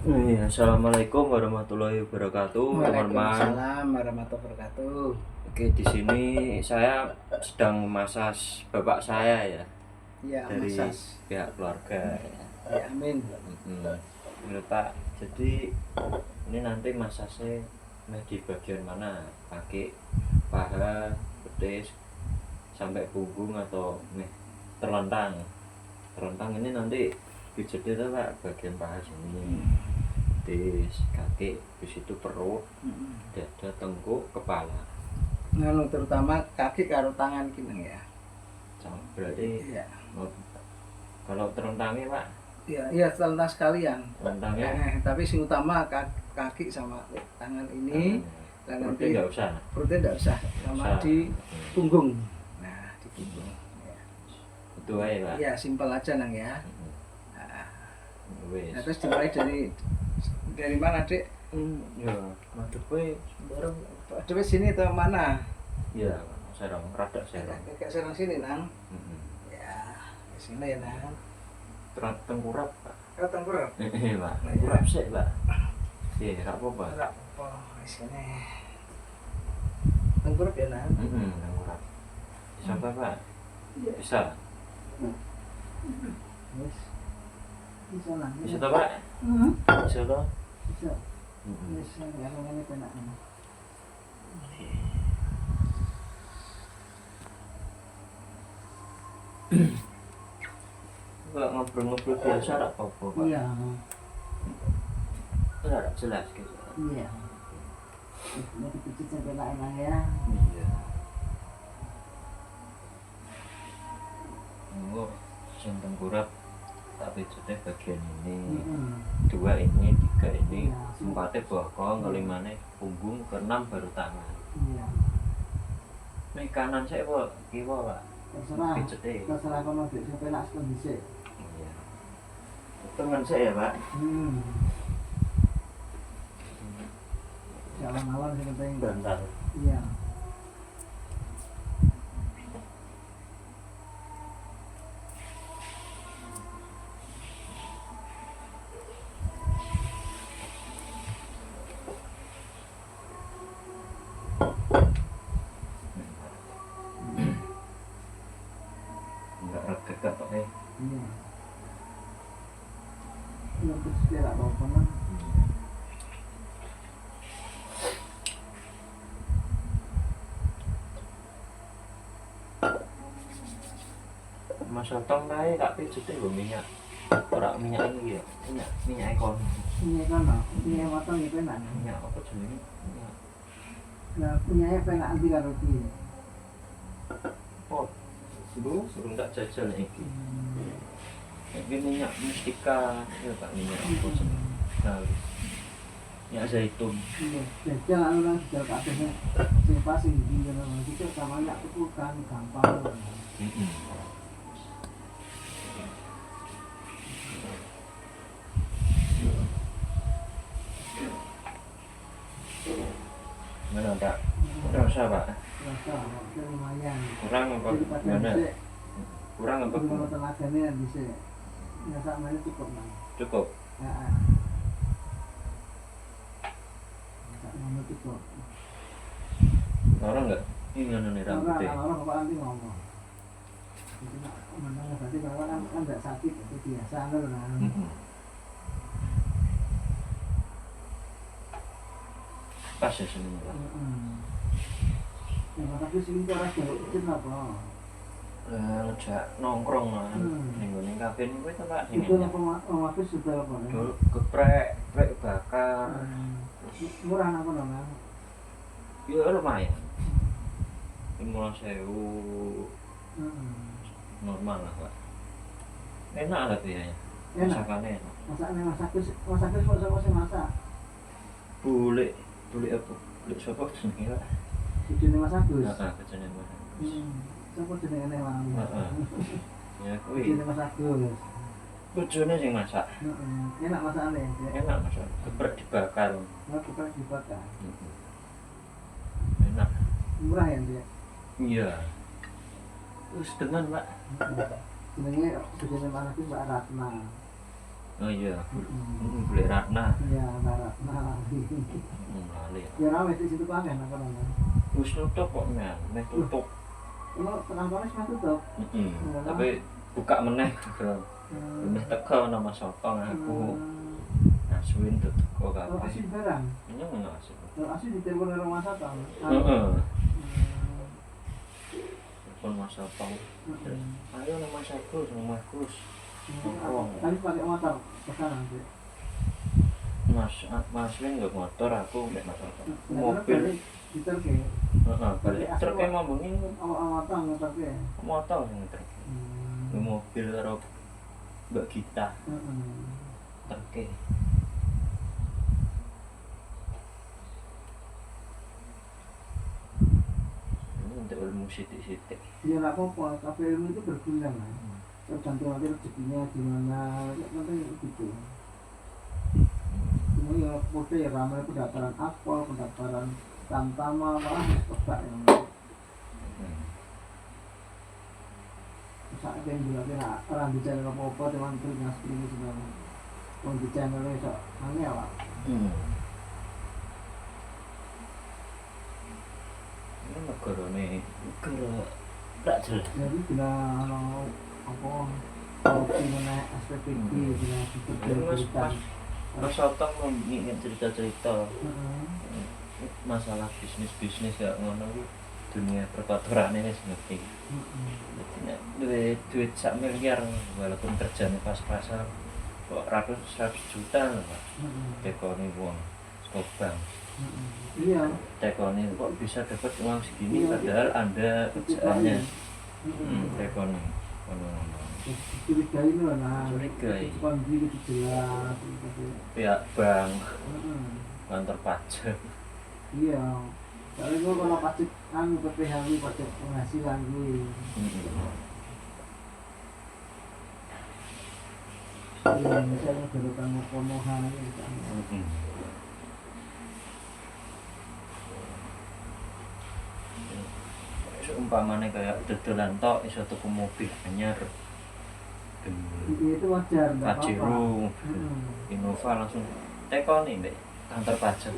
Assalamualaikum warahmatullahi wabarakatuh, teman-teman. Waalaikumsalam warahmatullahi wabarakatuh. Oke, di sini saya sedang memasas bapak saya ya, Ya, dari Masas. pihak keluarga. Ya, amin. Ini Pak, jadi ini nanti masasnya di bagian mana? Kaki, paha, betis, sampai punggung atau terlentang. Terlentang ini nanti pijetnya tuh Pak, bagian paha sini. Betis, kaki, di situ perut, dada, tengkuk, kepala. Nganu terutama kaki karo tangan gini ya. Berarti Iya. kalau terentangnya Pak, Iya, terentang sekalian. terentangnya Tapi sing utama kaki sama tangan ini. Dan perutnya nanti nggak usah. perutnya enggak usah, sama Usah. di punggung. Nah, di punggung. Ya. Itu aja Pak. Iya, simpel aja nang ya. Nah, Wes. terus dimulai dari mana, Dek? Ya, madepnya bareng. Coba sini atau mana? Ya, serong, rada serong. Kayak serang sini, Nang. Ya, ke sini ya, Nang. Tengkurap Pak. Kau tengkurap? Pak. Tengkurap sih Pak. Iya, nggak apa-apa. Tengkurap. Oh, di sini. Tengkurap ya, Nang. Tengkurap. Bisa Pak? Bisa. Yes. Bisa, Nang. Bisa toh Pak? Bisa toh? Bisa. Yes, yang ini penak. Enggak ngobrol-ngobrol biasa tak apa-apa Pak. Iya. Enggak jelas gitu. Iya. Ini dipijit sampai enak ya. Iya. Oh, yang tengkurap tapi jadi bagian ini, dua ini, tiga ini, empatnya bokong, kelimanya punggung, keenam baru tangan. Iya. Ini kanan saya Pak, kiwa Pak. Terserah. Pijetnya. Terserah kono dik sampai nak sekondisi. Iya. Tangan saya Pak. Jalan-jalan sing penting. Bantal. Iya. Enggak regek kok Iya. Iya, terus kira apa-apa kan. Mas Otong kae tak pijete nggo minyak. Ora minyak iki ya. Minyak ekon. Ini kan no, ini matang itu enak. Minyak apa jenenge? Minyak. Nah, punya enak anti karo iki. Oh. Durung tak jajal iki. Iki minyak mustika, ya Pak, minyak apa jenenge? Nah, minyak zaitun. Iya, jajal anu jajal kabeh sing pas sing ndi ngono. Iki sama yak itu kan gampang. Mana Pak? Rasa Pak? Rasa lumayan. Kurang apa gimana? Kurang apa? Kalau tenaganya bisa. Ya sama ini cukup Bang. Cukup. Heeh. Tak mau cukup. Orang enggak? Ini ngono nih rambutnya. Orang bapak nanti ngomong. Jadi nak menang berarti bapak kan enggak sakit itu biasa kan lah. Pas ya sini Pak. Ya tapi sini cara kecil apa? Ngejak nongkrong lah. Ning ngene kafe niku itu Pak. Itu apa ngapain sudah apa? Dulu geprek, bakar. Murah apa namanya? Ya lumayan. 15.000 normal lah Pak. Enak lah biayanya. Masakannya enak. Masaknya siapa sih masak? Bule apa? Bule siapa jenenge Pak? Bojone Mas Agus. Heeh, bojone Mas Agus. Siapa jenenge lali? Heeh. Ya kuwi. Bojone Mas Agus. Bojone sing masak. Enak masakane. Enak masak. Geprek dibakar. Geprek dibakar. Enak. Murah ya dia? Iya. Terus dengan Pak. Jenenge bojone Mas Agus Mbak Ratna. Oh iya, Mm-mm. boleh Ratna. Iya, barat. Nah, Lali. ya rame di situ kan apa namanya? Wis nutup kok men, meh tutup. Kalau tengah panas mah tutup. Tapi buka meneh bro. Hmm. Meh teko nama sotong aku. Asuin tuh teko Kalau kabeh. asin barang, Ini ngono asin. kalau asin ditelepon orang masak kan. Heeh. Telepon Mas Sotong. Hmm. Ayo nama Mas Agus, nama Agus. Tadi pakai motor ke sana sih. Mas Win nggak motor, aku nggak motor. Mobil Mobil. diterke. Balik truknya mau bengi Motor ngeterke. motor sing truk. Mobil karo Mbak Gita terke. Ini untuk ilmu sidik-sidik. Ya nggak apa-apa, tapi ilmu itu berguna lah. Tergantung nanti rezekinya gimana, nanti gitu. Cuma ya mode ya ramai pendaftaran akpol, pendaftaran tamtama, malah coba yang saat yang berarti orang di channel apa-apa cuman beringas ini sudah orang di channelnya so aneh lah. Ini negara tak jelas. Jadi bila apa korupsi mana SPPD bila diperjualbelikan. Mas Sotong ingin cerita-cerita masalah bisnis ya ngono iki dunia perkotorane wis ngerti. Dadi nek duit 1 miliar walaupun kerjane pas-pasan kok ratus juta lho Pak. Tekone wong Skobang. Iya. Tekone kok bisa dapat uang segini padahal Anda kerjaannya tekone ngono-ngono. Curigai loh nah. Curigai. Kondisi itu jelas. Pihak bank, kantor pajak. Iya. Soalnya gue kalau pajak PPh pajak penghasilan gue. Iya, misalnya berutan pemohon misalnya. Seumpamanya kayak dodolan tok iso tuku mobil anyar. Itu wajar, enggak apa-apa. Pajero, Innova langsung tekoni mbak kantor pajak.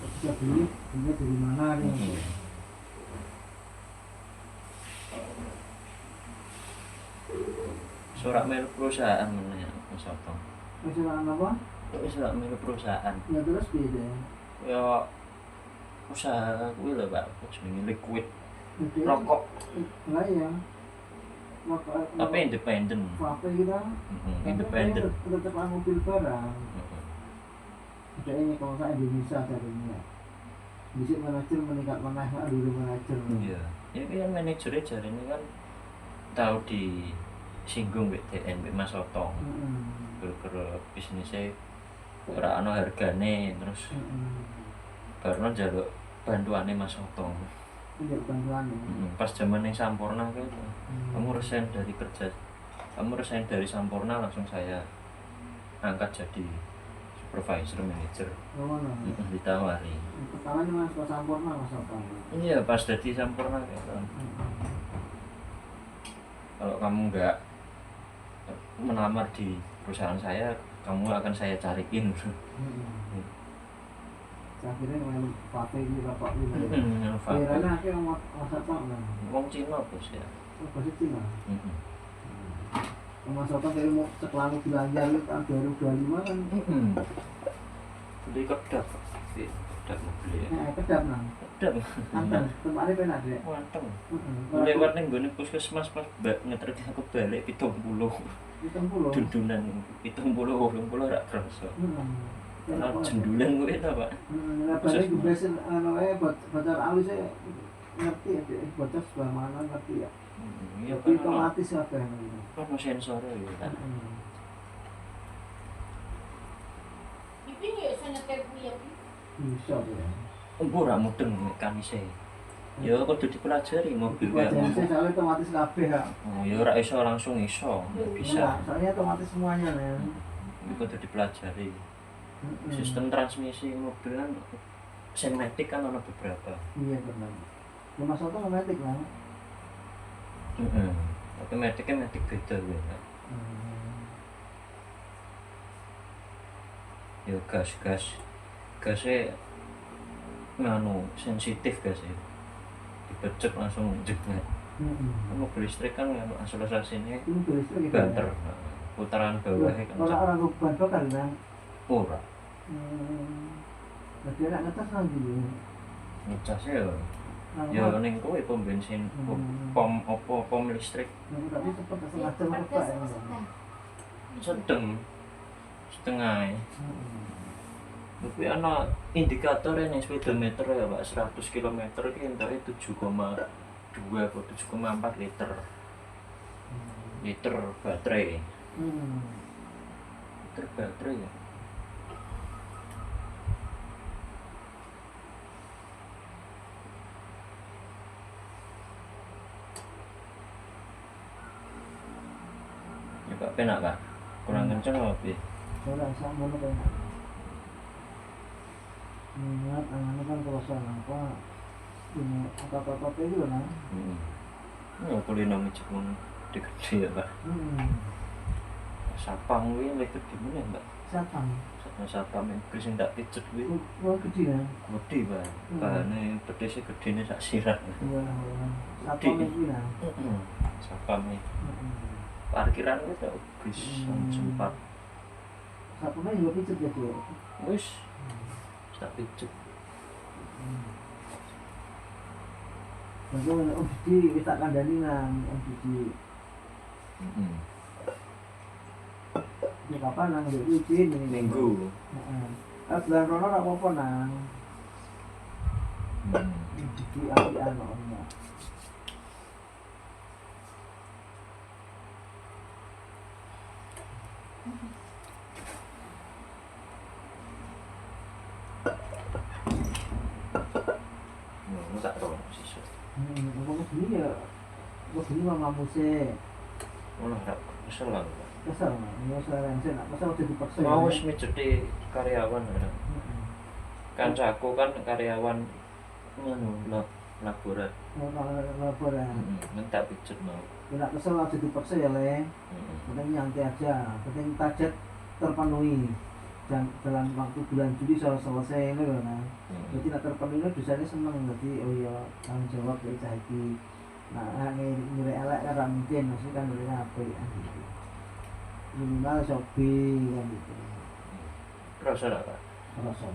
Bisa beli dari mana nih? Surat milik perusahaan mana Mas Sotong? Perusahaan apa? Surat milik perusahaan. Ya terus beda. Ya usaha kuwi lho Pak, jenenge liquid. Rokok. Lah ya. Tapi independen. Apa kita? Independen. Tetap mobil barang. Ada ini kalau saya Indonesia jadinya. Bisa manajer meningkat mana dulu manajer. Iya. Ya kan manajernya jari ini kan tahu di singgung BTN Mas Sotong. Gara-gara bisnisnya ora ana hargane terus karena jaluk bantuannya Mas Sotong. Jaluk bantuan. Pas zaman yang Sampurna gitu. Kamu resign dari kerja. Kamu resign dari Sampurna langsung saya angkat jadi supervisor manager. Ditawari. Pertama nih Mas Sampurna Mas Sotong. Iya pas jadi Sampurna gitu. Kalau kamu nggak melamar di perusahaan saya, kamu akan saya cariin. Saya kira memang kafe di bapak ini. Vape. Kira-kira akhirnya Mas Sotong kan? Wong Cina bos ya. Bahasa Cina. Mas Sotong dari mau setelah belanja itu tahun 2025 kan? Beli kedap. Kedap beli. Kedap nang. Kedap. Anteng, tempatnya penak deh. Manteng. Lewat ning gone puskesmas pas ngeterke aku balik 70. 70. Dudunan 70 80 rak kerasa. Karena jendulan gue itu Pak. Balik gue biasa baca alus saya ngerti ya, baca sebelah mana ngerti ya. Iya Tapi kan otomatis apa yang ono sensornya gitu kan. Ini ya saya nyetir ya. Bisa ya. Empur ra mudeng mekanisnya. Ya kudu dipelajari mobil kayak Baca ngono. saya soalnya otomatis kabeh ya. Oh, ya ora iso langsung iso, nggak bisa. Soalnya otomatis semuanya ya. Itu kudu dipelajari. Sistem transmisi mobil kan sematic kan ada beberapa. Iya benar. Mas Sotong otomatis lah. Tapi maticnya matic beda ya. ya gasnya nganu sensitif gasnya dibecek langsung jebret. Mobil listrik kan nganu asal-asalnya Ini mobil listrik gitu banter ya? putaran bawahnya kan Orang ban bakar kan? ora Berarti enak ngetes lagi ya? ngecasnya ya ning kowe pom bensin pom listrik Tapi cepet setengah jam kebak ya? setengah tapi ana indikatornya nih speedometer ya Pak 100 km ki entuk 7,2 atau 7,4 liter baterai ya. Ya Pak penak Pak kurang kenceng apa piye? Soalnya sama lu kayak ingat angannya kan kalau soal apa ini apa-apa itu kan Ya kulino micik mun digede ya Pak. Sapang kuwi lek gede meneh Mbak. Sapang Inggris sing tak pijet kuwi. Oh gede ya? Gede Pak. Bahane pedese gedene sak sirah. Iya, sapang itu ya? Sapang parkiran kuwi tak bis sempat. Sapangnya juga pijet ya tuh? Wis tak pijet. Lalu om Didi wis tak kandhani nang om Didi. Ini kapan nang ndek izin ini Minggu. Heeh. Bulan rono ora apa-apa nang. Didi apian ono. Tak tahu siswa. Ngomong gini ya, ngomong gini mama muse. Ono tak kesel lah. Kesel, ya saya rensen, kesel udah dipaksa. Mau wis mijeti karyawan ya. Kancaku kan karyawan ngono laborat. Laporan. Minta pijet mau. Tidak kesel aja dipaksa ya le. Penting nyantai aja, penting target terpenuhi. Dan dalam waktu bulan Juli selesai ini loh nah. Jadi nak terpenuhi dosanya seneng jadi oh ya tanggung jawab dari cahiki. Nah nilai elek kan mungkin maksudnya kan nilai apa ya gitu. Minimal shopping kan gitu. Kerasa tak Pak? Kerasa.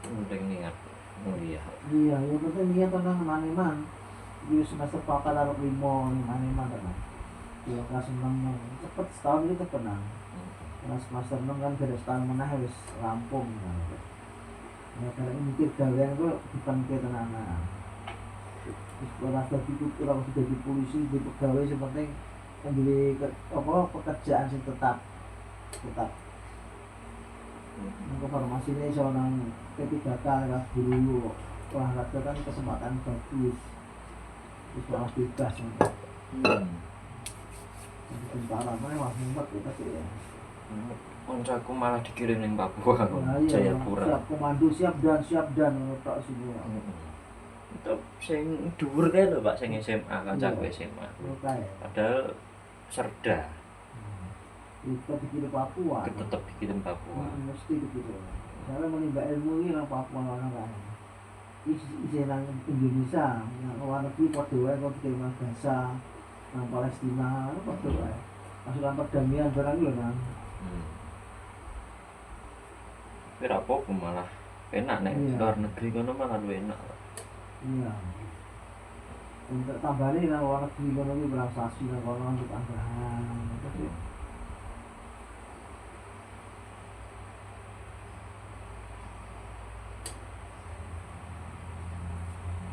Penting niat mulia. Iya, yang penting niat tenang maneman. Di semester 4 karo 5 maneman tenang. Ya kelas 6 cepet setahun itu cepet nang. Kelas semester 6 kan beres tahun menah wis rampung kan. Ya karena ini mikir gawean kok dipanke tenanan. Terus ora dadi ora sudah di polisi di pegawai sing penting duwe pekerjaan sing tetap. Informasinya soal nang P3K ya guru olahraga kan kesempatan bagus terus malah bebas tentara mana wah mumet kita sih ya Koncoku malah dikirim ning Papua nah, iya, Jayapura. siap komando siap dan tak semua Itu sing dhuwur kae lho Pak sing SMA kancaku SMA. kayak Padahal Serda kita dikirim Papua tetep dikirim Papua. mesti begitu karena menimba ilmu ini orang Papua orang kan isi nang Indonesia yang luar negeri pada wae kok dikirim Gaza nang Palestina pada wae pasukan perdamaian barang lho nang Tapi apa malah enak nek luar negeri kono malah luwih enak. Iya. Untuk tambahin nang luar negeri kono iki berasasi nang kono untuk tambahan.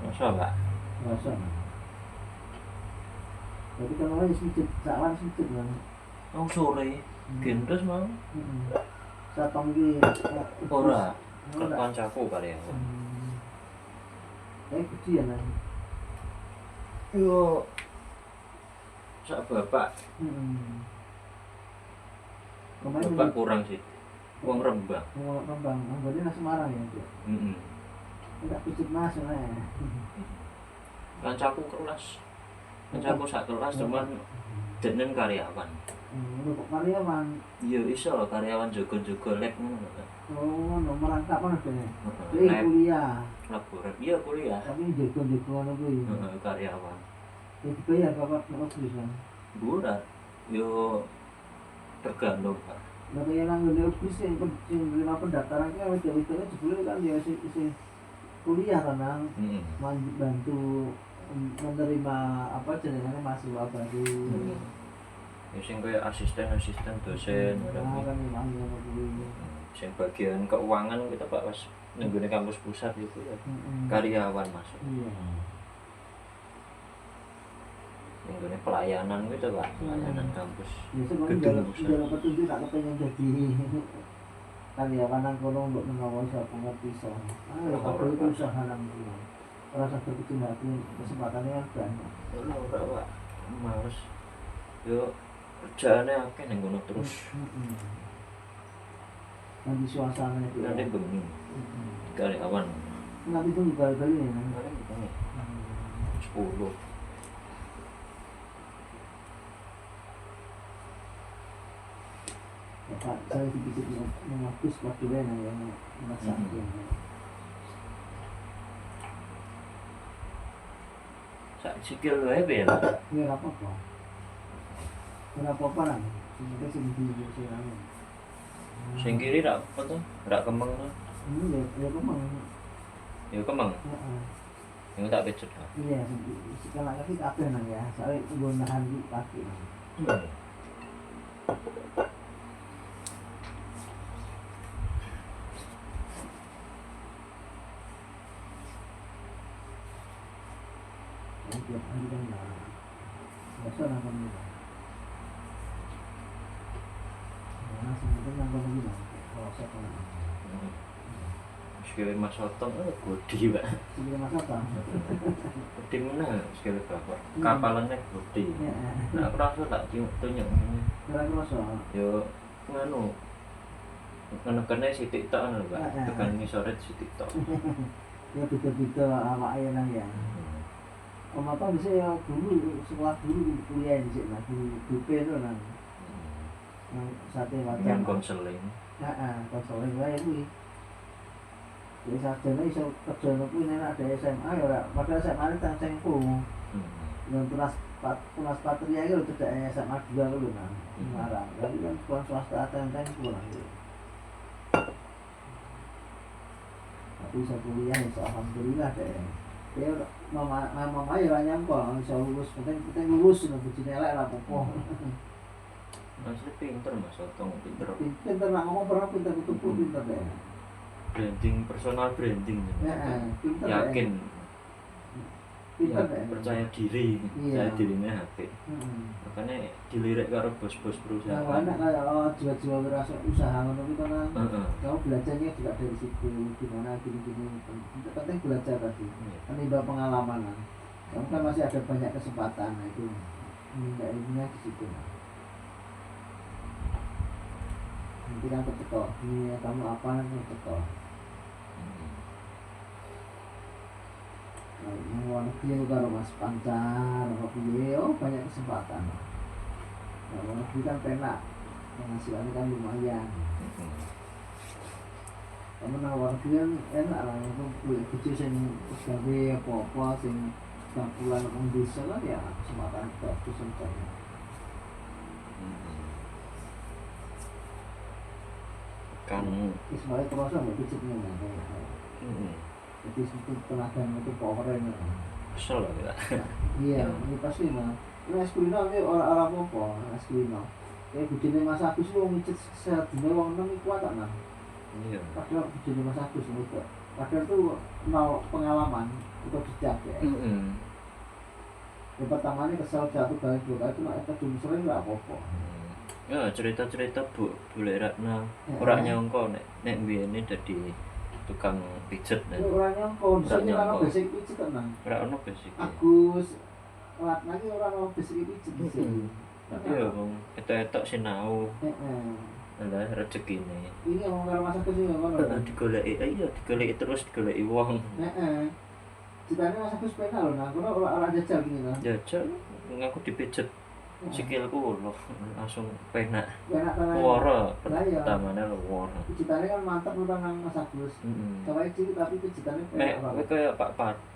Masa Pak? Masa. Jadi kan orang sedikit, cawan sedikit kan. Oh sore, gendros mau? Satong iki Ora, kancaku kali ya. Kecil ya kan. Yo, sak bapak. Kemarin Bapak kurang sih. Wong Rembang. Mau Rembang, anggone nang Semarang ya, Cuk. Heeh. Enggak pijet Mas nah. Kancaku kelas. Kancaku sak kelas cuman denen karyawan. Kok karyawan. Iya iso karyawan jaga-jaga lab ngono lho. Oh, nomor rangkap mana tuh? Heeh. Jadi Lab kuliah, laborat. Iya kuliah. tapi jago-jago mana kuwi. Heeh, karyawan. Itu bayar bapak nomor tulisan. Burat. Yo tergantung, Pak. Nah, kayak nang ngene ofis yang terima pendaftaran kan wis-wisane jebule kan ya isi kuliah kan nang Heeh. bantu menerima apa jenenge mahasiswa baru. Ya sing kaya asisten dosen Nah, ngono. kan memang ngono kuwi. Sing bagian keuangan kita Pak pas nenggone kampus pusat itu ya karyawan masuk. Iya. Nenggone pelayanan gitu Pak, pelayanan kampus. Biasa kalau Gedung jalan pusat. jalan petunjuk tak kepengen jadi karyawan nang kono mbok menawa iso pengerti iso. Ya kabeh itu usaha nang kono. Rasa berkecil hati kesempatannya kan banyak. Ora Pak, males. Yo kerjaane akeh ning kono terus. Nanti suasana itu. Nanti bengi karyawan. Nanti itu kali-kali ya. Kemarin bengi 10. Ya Pak, saya dipikir menghapus waktu lain yang merasa Sak sikil wae be Pak. ya apa-apa. Ya apa-apa lah. Kita sing di sini. Sing kiri rak apa tuh? Rak kemeng tuh. Ini ya kemang. Ya kemeng. Heeh. Yang tak pecut. Iya, sekarang kaki kabeh nang ya. Soalnya gue nahan di kaki. Tiap hari kan biasa nang kono. Nah, sebenarnya nang kono gitu. Kalau saya kono. Sekali Mas Otong gede Pak. Sebelum masa apa? Gede mana sekali kapal. Kapalannya gede. Ya. Nah, aku rasa tak tunjuk ini. Kira-kira so. Yo nganu menekannya si TikTok anu Pak. Tekan ngisore si TikTok. Ya beda-beda awake nang ya. Om apa bisa ya dulu sekolah dulu kuliah di sini, di BP itu nang sate Dengan macam. konseling. Konseling wae kuwi. Jadi sarjana iso kerja kuwi nek ada SMA ya ora, padahal SMA ini tang Cengku. Yang tunas patria itu cedak SMA 2 lho nang Semarang. Tapi kan sekolah swasta tang Cengku nang. Tapi iso kuliah iso alhamdulillah deh. Ya mama ya ora nyangka iso lulus, penting lulus nek bojone elek ora apa-apa. Masih pinter Mas Otong, pinter. Pinter nak ngomong pernah pinter betul pinter deh. Branding, personal branding. Pinter Yakin. Pinter Ya, deh. percaya diri. Iya. Percaya dirinya hati. Makanya dilirik karo bos-bos Nah, perusahaan. anak kayak jiwa-jiwa wirasa usaha ngono kuwi kan Heeh. kamu belajarnya juga dari situ gimana gini-gini. Penting belajar tadi. Menimba pengalaman. Kamu kan masih ada banyak kesempatan nah itu. Minta ilmunya di situ. Nanti kan keteko, ini kamu apa nanti keteko. Yang luar negeri karo Mas Pancar, apa piye, banyak kesempatan. Nah, luar negeri kan penak, penghasilannya kan lumayan. Kamu nang luar negeri kan enak lah, itu kulit kecil sing gawe apa-apa sing bulan nang desa kan ya kesempatan bagus semuanya. Kan Ismail terasa nggak kecilnya jadi itu tenaga itu powernya. kesel lah kita. Iya, ini pasti mah. Ini es kulino ini orang apa? Es kulino. Kayak bujine Mas Agus lu ngicet sedina wong nang iku kuat nang. Iya. Padahal bujine Mas Agus itu. Padahal tuh nol pengalaman itu dijak ya. Yang pertamanya kesel jatuh kali dua kali cuma efek dulu sering nggak apa-apa. Ya cerita-cerita boleh Ratna orang nyongko nek mbiyene dadi tukang pijet nek. Orang nyongko, di sini orang basic pijet tenang. Ora ono basic. Agus Ratna ki orang basic pijet di sini. Tapi ya wong etok-etok sinau. Lah rezekine. Ini ngomong karo Mas Agus iki ngono. Digoleki, iya digoleki terus digoleki wong. Heeh. Ceritanya Mas Agus pena lho, nah kono ora jajal gini lho. Jajal ngaku dipijet sikilku lho langsung penak. Enak tenan. Wara Lah iya. pertamane lho wara. Pijitannya kan mantap lho nang Mas Agus. Coba cilik tapi pijitannya Nek penak kowe banget. kaya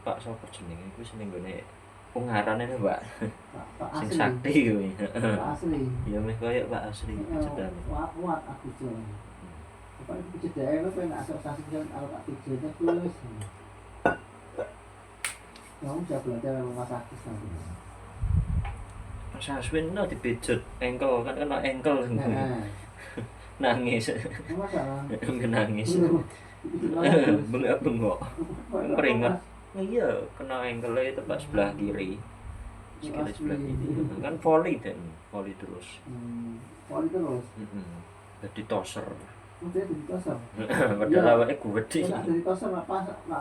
Pak sapa jenenge iku sing nggone ungarane lho, Pak. Pak Sing asli. sakti kuwi. Pak asli. Ya meh kaya Pak Asri pijetane. Kuat Agus yo. Apa itu pijet dae lho penak asosiasi kan kalau tak pijetnya plus. Kamu sudah belajar sama Mas Agus nanti. Mas Aswin no dipijet engkel kan kena engkel Nah, nangis. masalah. Nangis. Bengok-bengok. Keringet. Iya, kena engkelnya tepat sebelah kiri. Sikile sebelah kiri. Kan volley terus. Poli terus. Jadi toser. Udah jadi toser. Padahal awake gede. Nak jadi toser nak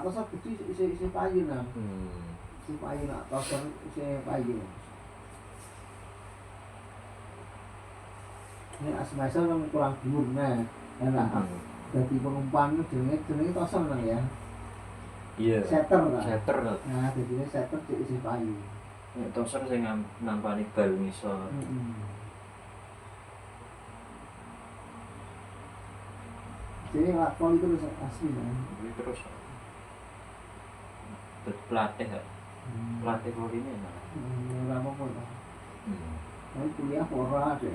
toser gede isi payu nah. Isi payu nak toser isi payu. Ini asmasa kan kurang dhuwur nah. Nah, jadi penumpang jenenge toser nang ya. Iya. Setter lah. Setter. Nah, jadinya setter cek isi payu. Nek toser sing nampani bal ngisor. Jadi lak poli terus asli kan. Kuwi terus pelatih ya. Pelatih volley ini malah. Ora apa-apa ta. Tapi kuliah ora deh.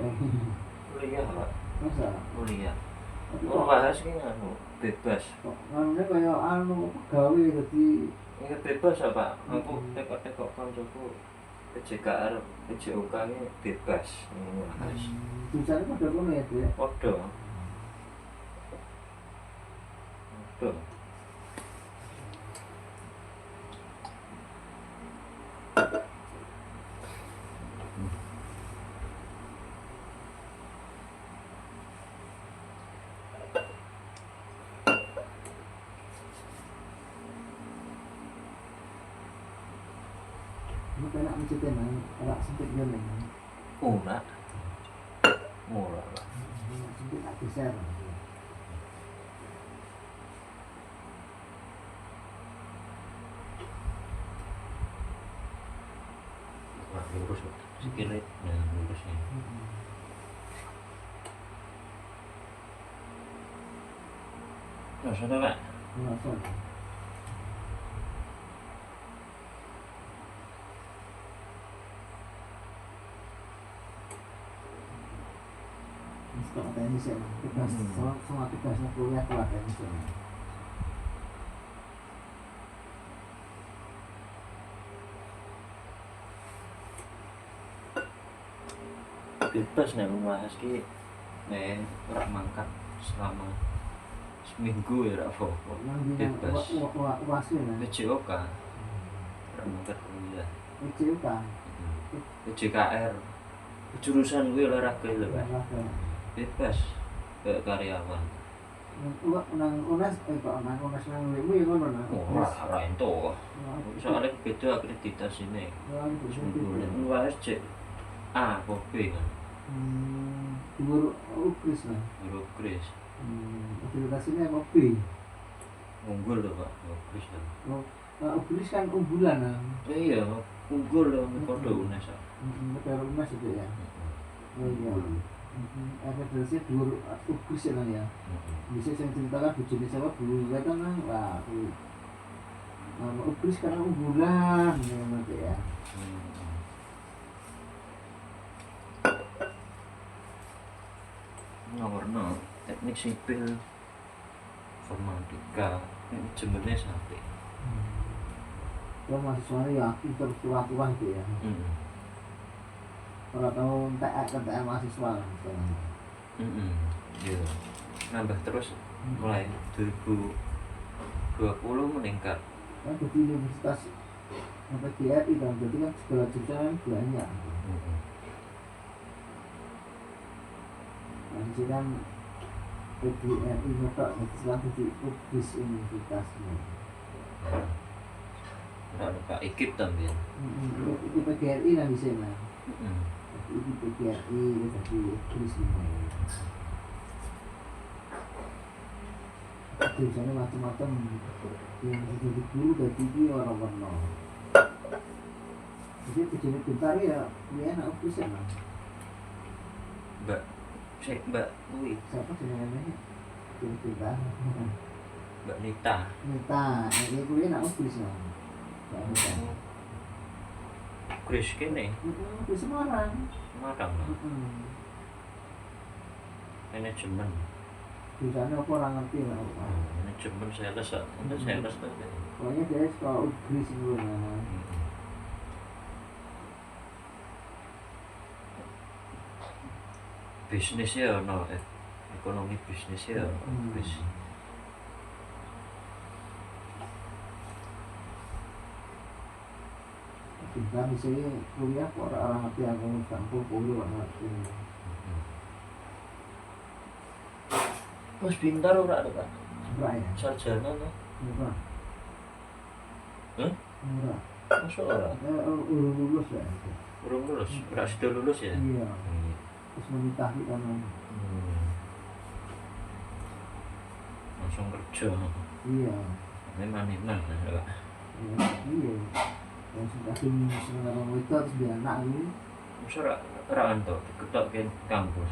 Kuliah, Pak. Masa? Kuliah. Tapi Oh, kok bahas ki anu bebas. ngene kaya anu gawe dadi Ini bebas ya, Pak. Aku tekok-tekok kancaku PJKR, PJOK ini bebas. Bahas. tulisannya pada kono ya, Dek. Podo. Podo. Ini penak mencete nang ora sempit yo nang. Ora. Ora, Pak. Sempit tak geser. Wah, lurus, Pak. Sikile nah lurus ya. Nah, sudah, Pak. Masa. Wis kok tenis ya. Tugas sama tugasnya kuliah kuat tenis ya. Bebas nek membahas ki nek ora mangkat selama seminggu ya ora apa-apa. Nang dina Bebas. wasnya nah. PJOK ora mangkat kuliah. Kecil kan. PJKR jurusan gue olahraga lho, Pak. Bebas kayak karyawan. Nang UNES kok nang UNES nang lemu ya ngono nah. Ora ento. Soalnya beda akreditasinya. Membahas cek A apa B kan. Dhuwur ukris lah. Huruf Kris. Akreditasinya apa B? Unggul lho, Pak. Kris lho. Ukris kan unggulan nah. Iya, unggul lho podo UNES. Negara UNES itu ya. Oh iya. Akreditasi dhuwur ukris ya nang ya. Bisa saya ceritakan bojone siapa dulu kata nang wah kuwi. Ukris karena unggulan ngono ya. Nomor 0 teknik sipil informatika ini jemennya sampai Kalau mahasiswa ya terus tua-tua gitu ya. Kalau tahu TE mahasiswa lah misalnya. Iya, nambah terus mulai 2020 meningkat. Kan jadi universitas PGRI kan, jadi kan segala jurusan kan banyak. Nah, di kan PGRI ngetok, jadi sekarang jadi ubis universitasnya. Nggak lupa ikip también. Itu PGRI lah bisa lah. Itu PGRI, jadi ubis ini. jurusannya macam-macam yang jadi guru dari ini orang-orang jadi tujuannya pintar ya dia enak bisa lah Mbak Mbak kuwi siapa sih namanya pintar Mbak Nita. Nita dia kuliah enak bisa nggak bisa Chris kene di Semarang Semarang lah. Manajemen. jurusannya apa orang ngerti lah Manajemen sales ah. Itu sales tuh. pokoknya dia sekolah Inggris dulu lah Bisnis ya ono ekonomi bisnis ya bis. pintar di sini kuliah kok orang ngerti aku campur kuliah orang ngerti Mas pintar ora ada Pak. murah ya Sarjana tuh. murah Hah? murah Masa ora? urung lulus ya Belum lulus. Ora sudah lulus ya? iya terus menikahi kan Langsung kerja. iya Memang ya, Pak. iya yang sudah sebenarnya itu harus dia anak ini Masa ora antuk diketok ke kampus.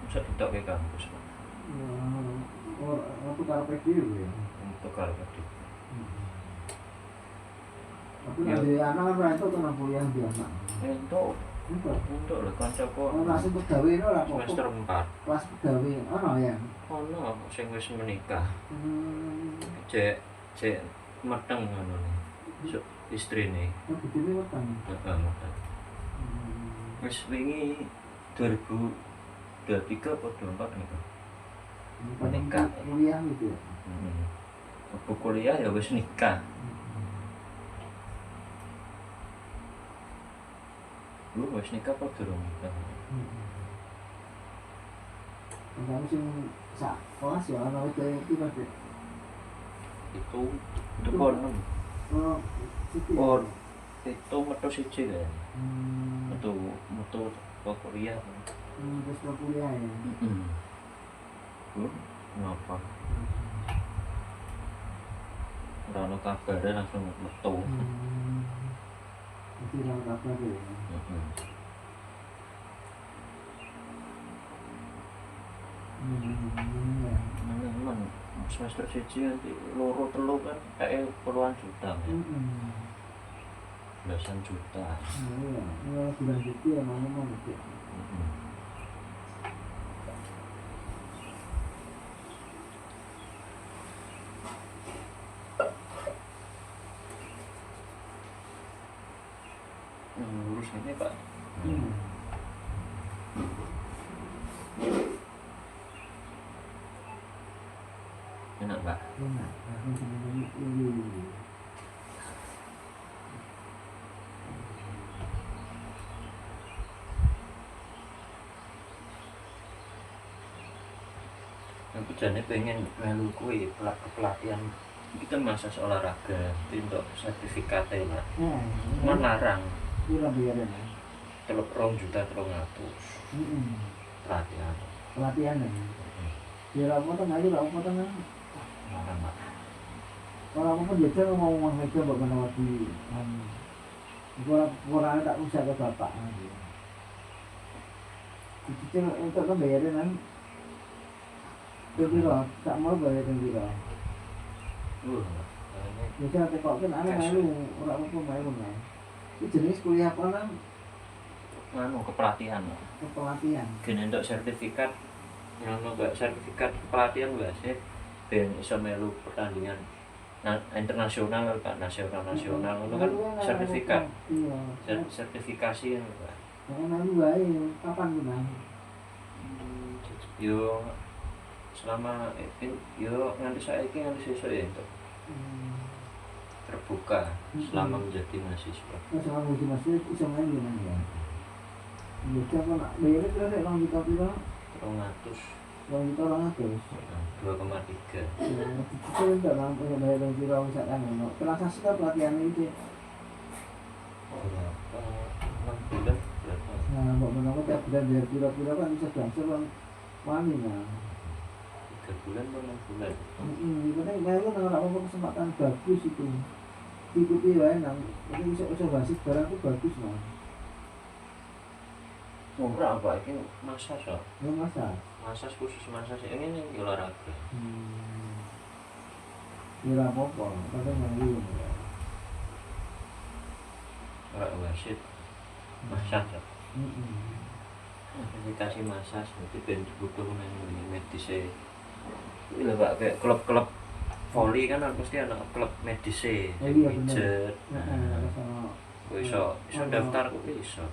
Masa diketok ke kampus. Pak. orang itu karpet dia ya Untuk kalau tadi. tapi ada anak kan itu tenang kuliah dia anak untuk lho kancaku. masih pegawai itu lah Semester 4. kelas pegawai ya Ono sing wis menikah. Cek mateng ngono ne. Istrine. begini matang Heeh, mateng. Wis wingi 2023 apa 24 gitu. Menikah. kuliah gitu ya Waktu kuliah ya wis nikah. Lu wis nikah apa durung nikah? kamu sih sak kelas ya anak itu pasti Itu kono. oh situ ya? Oh, itu metu siji kan. Metu ke kuliah. terus ke kuliah ya Lu ngapa? Ora ono kabare langsung metu. itu yang kabar ya Teman semester siji nanti loro telu kan kayak puluhan juta kan. Belasan juta. iya bulan gitu ya mana gitu Lurus ini Pak. Enak Pak. enak aku sama ini Aku jane pengen melu kuwi pelatihan kita masa olahraga itu untuk sertifikatnya Pak. Cuman larang. itu lah biarin ya 2.300.300 pelatihan. pelatihan ya biar apa tuh nggak juga apa tuh nggak Larang Pak. kalau apa pun dia mau meja bagaimana waktu kurang tak usah ke bapak itu untuk kan bayarin kan itu tak mau bayarin gitu biasa tekok kan anak malu orang apa malu kan itu jenis kuliah apa kan Anu kepelatihan. pelatihan Gini untuk sertifikat yang enggak sertifikat pelatihan enggak sih ben iso melu pertandingan internasional Pak, nasional itu kan sertifikat. iya Sertifikasi kan Pak. malu baik kapan guna Yo selama yo nganti saiki nganti sesuk ya untuk terbuka selama menjadi mahasiswa. sama musim masih bisa main gimana ya biasa apa nak bayarnya kira-kira orang kita bilang 200 orang kita orang atas 2,3. itu enggak mampu bayar yang kira misalkan transaksi kan pelatihan itu Berapa? 6 bulan berapa? nah mbak menurut tiap bulan biar kira-kira kan bisa transfer kan wani nah 3 3 bulan atau 6 bulan. Penting melu nang apa kesempatan bagus itu. Ikuti wae nang ini iso basis barang itu bagus mah. Murah apa ini massage ya? Ya masa. Massage khusus massage ini olahraga. Kira apa-apa, tapi melu. Ora wasit. Massage. Ya? Heeh. Dikasih massage nanti ben butuh nang medis e. Iki lho Pak, kayak klub-klub volley kan pasti ana klub medis e. Iya bener. Pijet. Heeh, sama Kok iso daftar kok iso.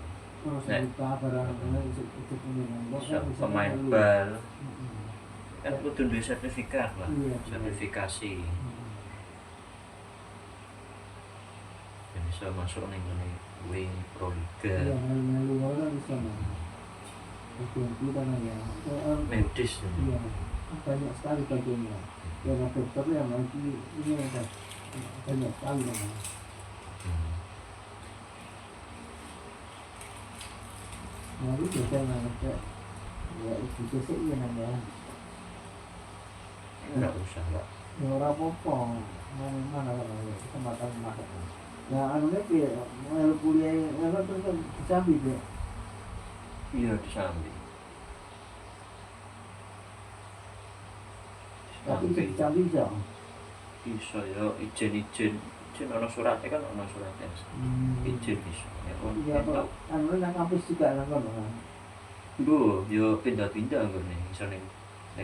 Nek barang itu Iso pemain bal. Kan kudu duwe sertifikat lah. Iya. Sertifikasi. Ben iso masuk ning ngene wing pro liga. Iya, melu ora bisa mah. Bagian kita ya. Medis. Iya, banyak sekali bagiannya. Yang dokter yang lagi ini ada banyak sekali memang. Nah, itu biasa ada ya itu biasa iya nanya. Enggak usah, Pak. Ya ora apa-apa, mana kesempatan masak. Ya anunya ki mau kuliah ya kan terus disambi deh. Iya disambi. Tapi disambi bisa. Bisa ya izin ana suratnya kan ana suratnya. Izin bisa. Ya kok. Iya kok anu nang kampus juga nang kono. Duh, yo pindah-pindah ngene, iso ning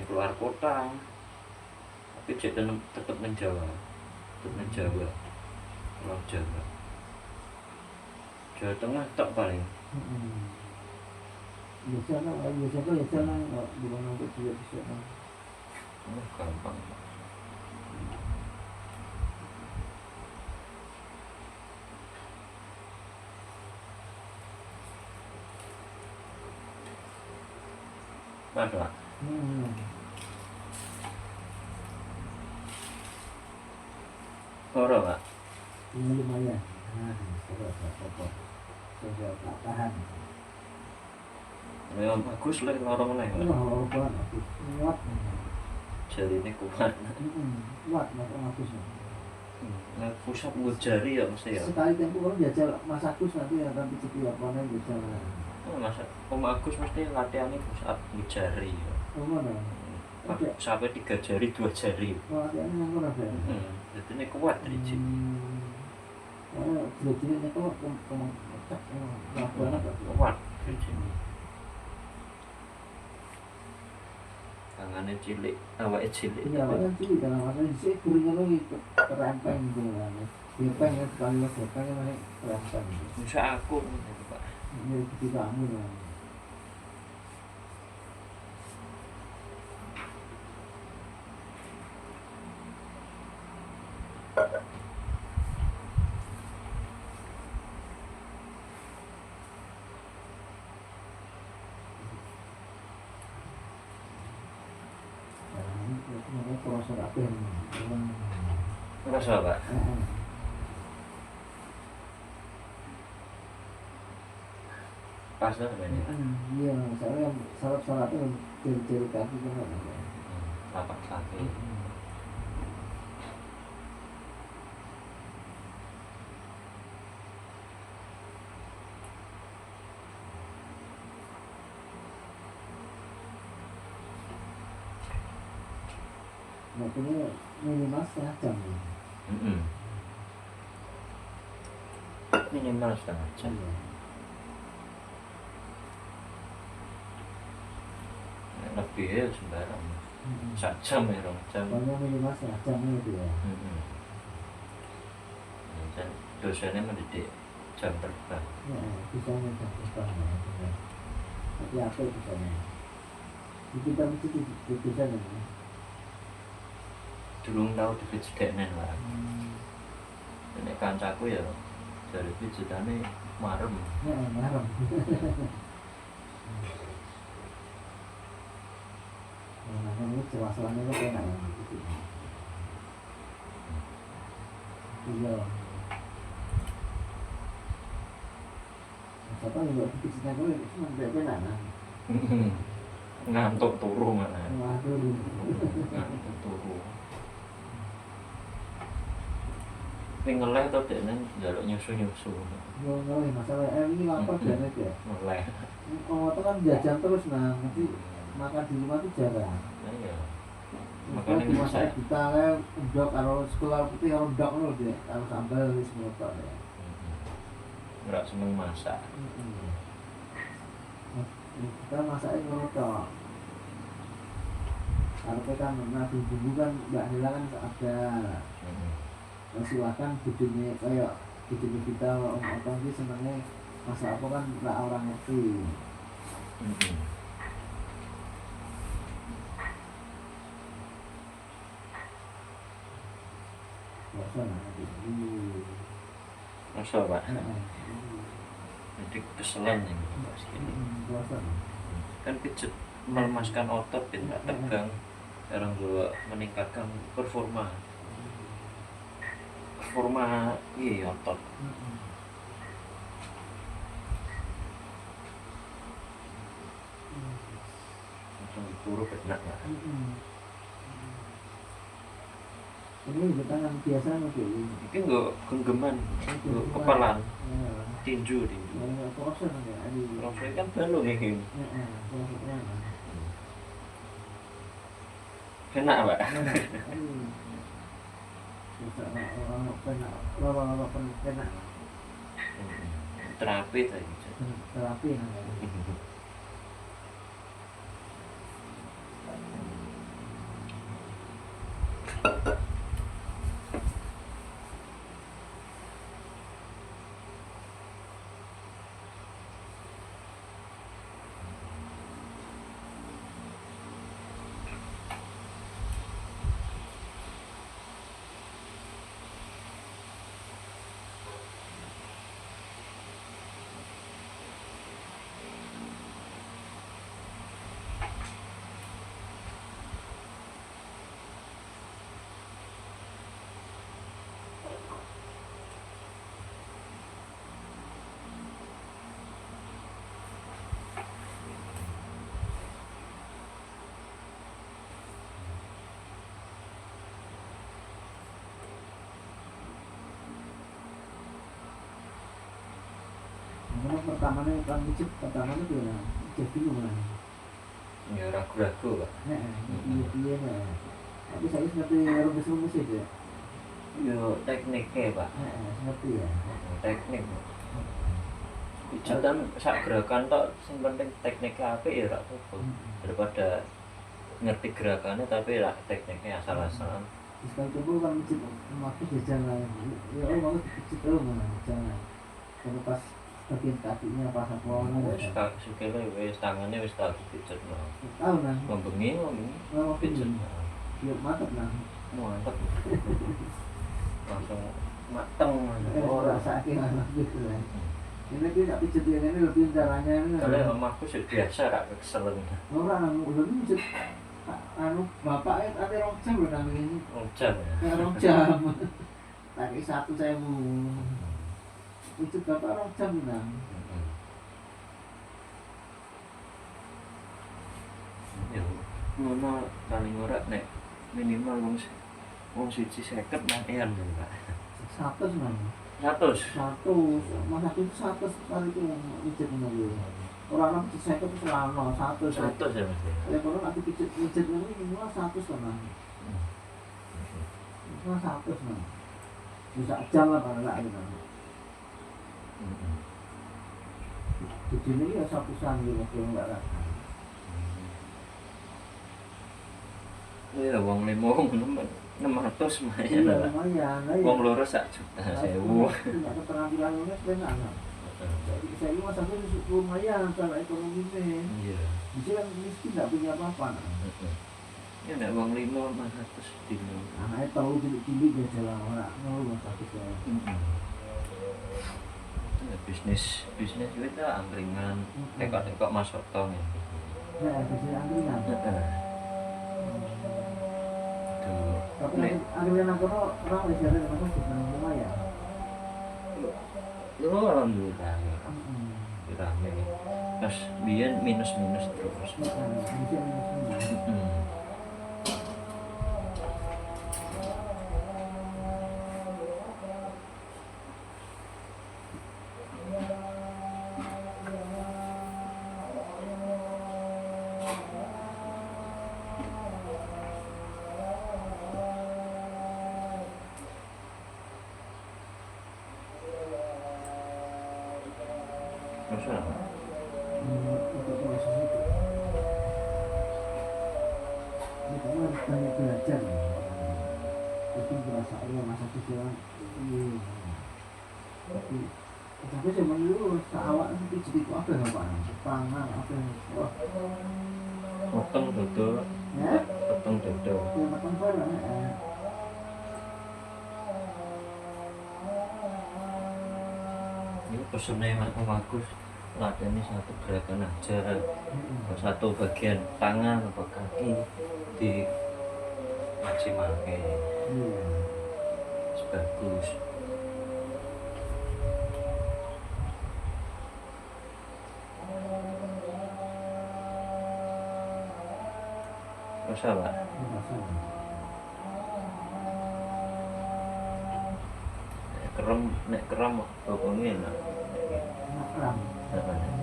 keluar kota. Tapi tetep nang Jawa. Tetep nang Jawa. Pulau Jawa. Jawa Tengah tok paling. Biasanya di mana juga bisa. Gampang. Pak. Ora, Pak. Ini lumayan. Nah, apa-apa. Saya tak tahan. Ya bagus lek lorong meneh. Oh, kuat. Jarine kuat. Kuat Mas Agus. Nah, pusat jari ya mesti ya. Sekali tempo kalau jajal Mas Agus nanti akan rezeki apa nih jajal. Oh, Mas Om Agus mesti latihannya pusat jari ya. Oh, mana? Sampai 3 jari, 2 jari. Latihannya yang mana ya? Jadi ini kuat driji. Oh, driji-nya kok Kuat driji. Tangannya cilik, awake cilik. Iya, awaknya cilik dalam masa sih kuringnya lagi kerempeng gitu kan. Dia pengen sekali lagi pengen lagi kerempeng. Bisa aku gitu, Pak. Ini kita anu ya. Ini proses apa ini? Rasa, Pak. Pas lah ini. Iya, saya syarat-syaratnya ciri-ciri kaki kan. Lapak kaki. Makanya minimal setengah jam. Minimal setengah jam. Lebih ya sembarang. 1 jam ya, 2 jam. Pokoknya minimal setengah jam itu ya. Dan dosennya mendidik jam terbang. Ya, bisa nih jam terbang ya. Tapi apa bisa nih? Kita mesti di bisa nih. Durung tau dipijedeknen lah. Nek kancaku ya dari pijetane marem. Ya, marem. Nah, ini celah-celahnya itu enak ya. Iya. Siapa juga pijetnya gue cuma enak. Ngantuk turu mana. Waduh. Tapi ngeleh to dene njaluk nyusu-nyusu. Yo ngelih masalah ini lapar dan itu ya. Ngeleh. Kalau itu kan jajan terus nah, nanti makan di rumah tuh jarang. Nah ya. Makanya Makanya di masa masak. kita kan ndok karo sekolah putih karo ndok loh dia, karo sambal wis ngono ya. Nggak seneng masak. Kita masaknya ngono tok. Karena kan nasi bumbu kan Mbak Nila kan ada. Nah, silakan budenya kayak budenya kita orang ini senangnya masak apa kan nggak orang ngerti. Biasa nanti. Masa Pak? Jadi keselan yang bahas ini. Biasa. Kan pijet melemaskan otot, tidak tegang. Sekarang juga meningkatkan performa iya otot. Langsung diburu benak ya. Ini kita yang biasa mungkin. Mungkin nggak genggaman, nggak kepalan, tinju. Proses ya, Proses kan balung ini. Kena Pak. Kena Terapi tadi. terapi pertamanya kan pijit pertamanya tuh ya jadi gimana Ya ragu-ragu Pak. iya tapi saya ngerti rumus itu ya Yo tekniknya Pak. ngerti ya Teknik. Pijat kan sak gerakan tok sing penting tekniknya apik ya rak apa. Daripada ngerti gerakannya tapi rak tekniknya asal-asalan. sekali coba kan pijit waktu jajan lain ya mau pijit tuh mana jangan kalau pas bagian kakinya pas apa Wis sikile wis tangannya wis tak pijet no. tahu nah Membengi mau pijet. pijit yuk mantap nah Mantap. Langsung mateng. rasa akhirnya gitu lah ini tidak pijit yang ini lebih caranya ini Kalau omahku sih biasa rak keselen. orang lebih pijit anu bapak ada rong jam loh namanya Ojan ya. rong jam pakai 1.000 itu bapak rong jam nah Ya, ngono paling ora nek minimal wong siji 50 manehan lho, Pak. 100 man 100. 100 mas aku itu 100 kali itu pijit menunggu orang pijit 50 itu selama 100 100 ya Mas. ya kalau aku pijit ini minimal 100 kan minimal 100 man bisa jam lah pada lah gitu di sini ya 100-an gitu kalau nggak rasa Iya, wong 600 mayan iya lah. lumayan lah ya Wong loro sak juta 1000. punya keterampilan lunas benar jadi saya ini masa itu lumayan secara ekonomi nih Iya. bisa kan miskin nggak punya apa-apa Ya nek wong 500 dino. anaknya tahu cilik-cilik ya jalan orang nol satu saya Ya, bisnis itu angkringan, tekok-tekok masuk tong ya. nah bisa angkringan Tuh. tapi Nek angkringan aku orang bisa ada apa sih lumayan lu alhamdulillah ya. Rame. Pas biyen minus-minus terus. bisa minus Masa untuk proses itu kamu harus banyak belajar jadi berasa ya masa kecil ini tapi zaman dulu seawak itu jadi apa ya pak pangan apa wah potong dodol, ya potong dodol. ya makan bareng Ini pesennya Om Agus latihan ini satu gerakan aja, satu bagian tangan atau kaki di maksimalnya bagus. Masa Pak? Nek keram pokoknya lah.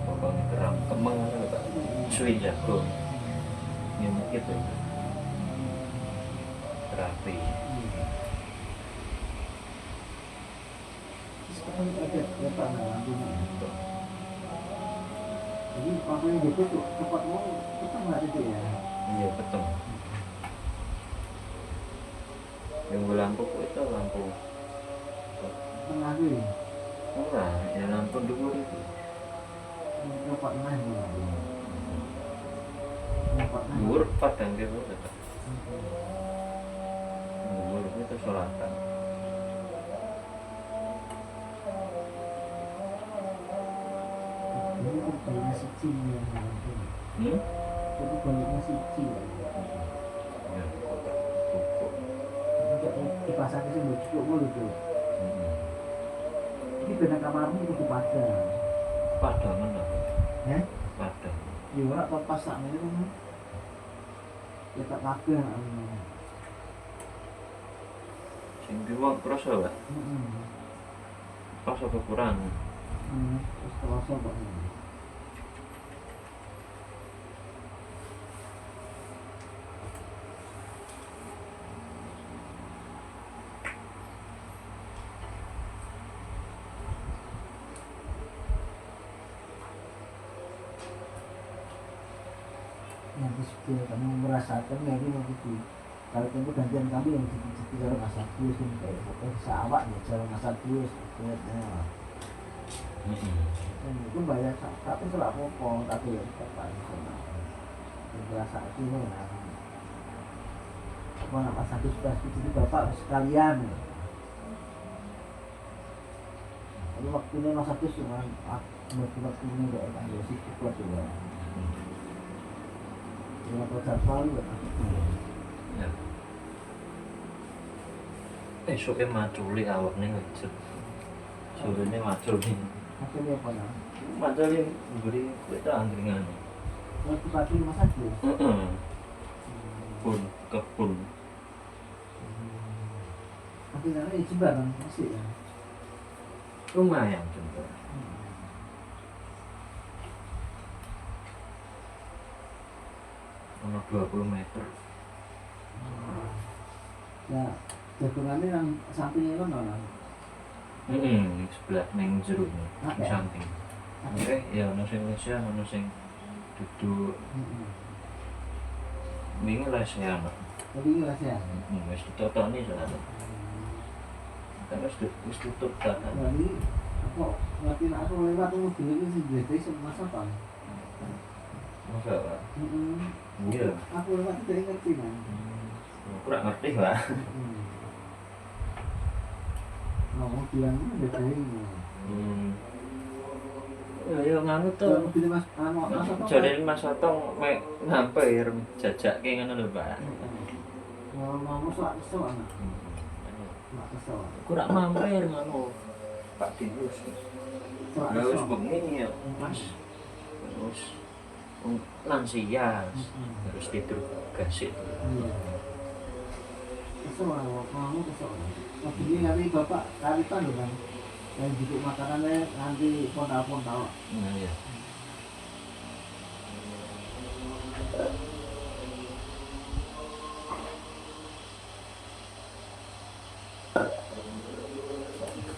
Pokoknya keram kemeng kan Pak. Suwi jago. Ini gitu. Terapi. sekarang ada berapa lampunya jadi lampunya gitu tuh tempat mau kita nggak itu ya Iya betul. Yang lampu itu lampu tengah tuh ya enggak, ya lampu dulu itu. tempat nah tempat nah Dhuwur padang gitu tetap. Dhuwur itu sholatan. ini kan banyak siji yang lampu tapi banyaknya siji Ya, pupuk. dipasang ke sini cukup boleh tuh ini benar kamarmu itu padang Padangan lah. ya Padang. ya ora kok pasang ini kan ya tak kabeh Sing diwong krasa Pak. Krasa kekurangan. terus terasa kok yang disebut kamu merasakan ya ini begitu kalau kamu gantian kamu yang jadi cara masak dulu sih kayak sawak ya cara masak dulu sebetulnya itu banyak tapi selak popong tapi ya apa berasa itu nah mau nama satu sudah jadi bapak sekalian jadi waktunya mas satu cuma waktu ini udah kan ya sih cukup juga cuma jadwal juga Ya. Esoknya maculi awaknya ngejet. Sorenya maculi. hasilnya apa nah Maculi beri kita angkringan. waktu pagi mas satu Pun kebun. tapi karena di Jembaran masih ya Lumayan juga. Ono 20 meter. ya jagungannya yang sampingnya kan mana Sebelah neng jero di Ada. samping. Oke, ya ono sing Indonesia, ono sing duduk wingi lah sih ana. jadi ini lah ya Wis ditotoni soalnya. Kan wis tutup kan. jadi aku ngerti aku lewat mobil ini sih jadi sama apa Masa Pak? Iya. aku lewat itu dari ngerti kan Kurang ngerti lah. mau bilang ini dari ini Ya nganu kalau tuh. mobil mas apa Jadi Mas Otong mek ngampir jajake ngono lho, Pak. mau soal kesel anak mak kesel Kurang mampir ngono. Pak Dinus. soal Lah wis kesel bengi ya, Mas. Terus lansia harus tidur gasik. iya kesel kamu kesel waktu ini nanti bapak karitan loh kan yang duduk makanannya nanti pontal-pontal Nah ya.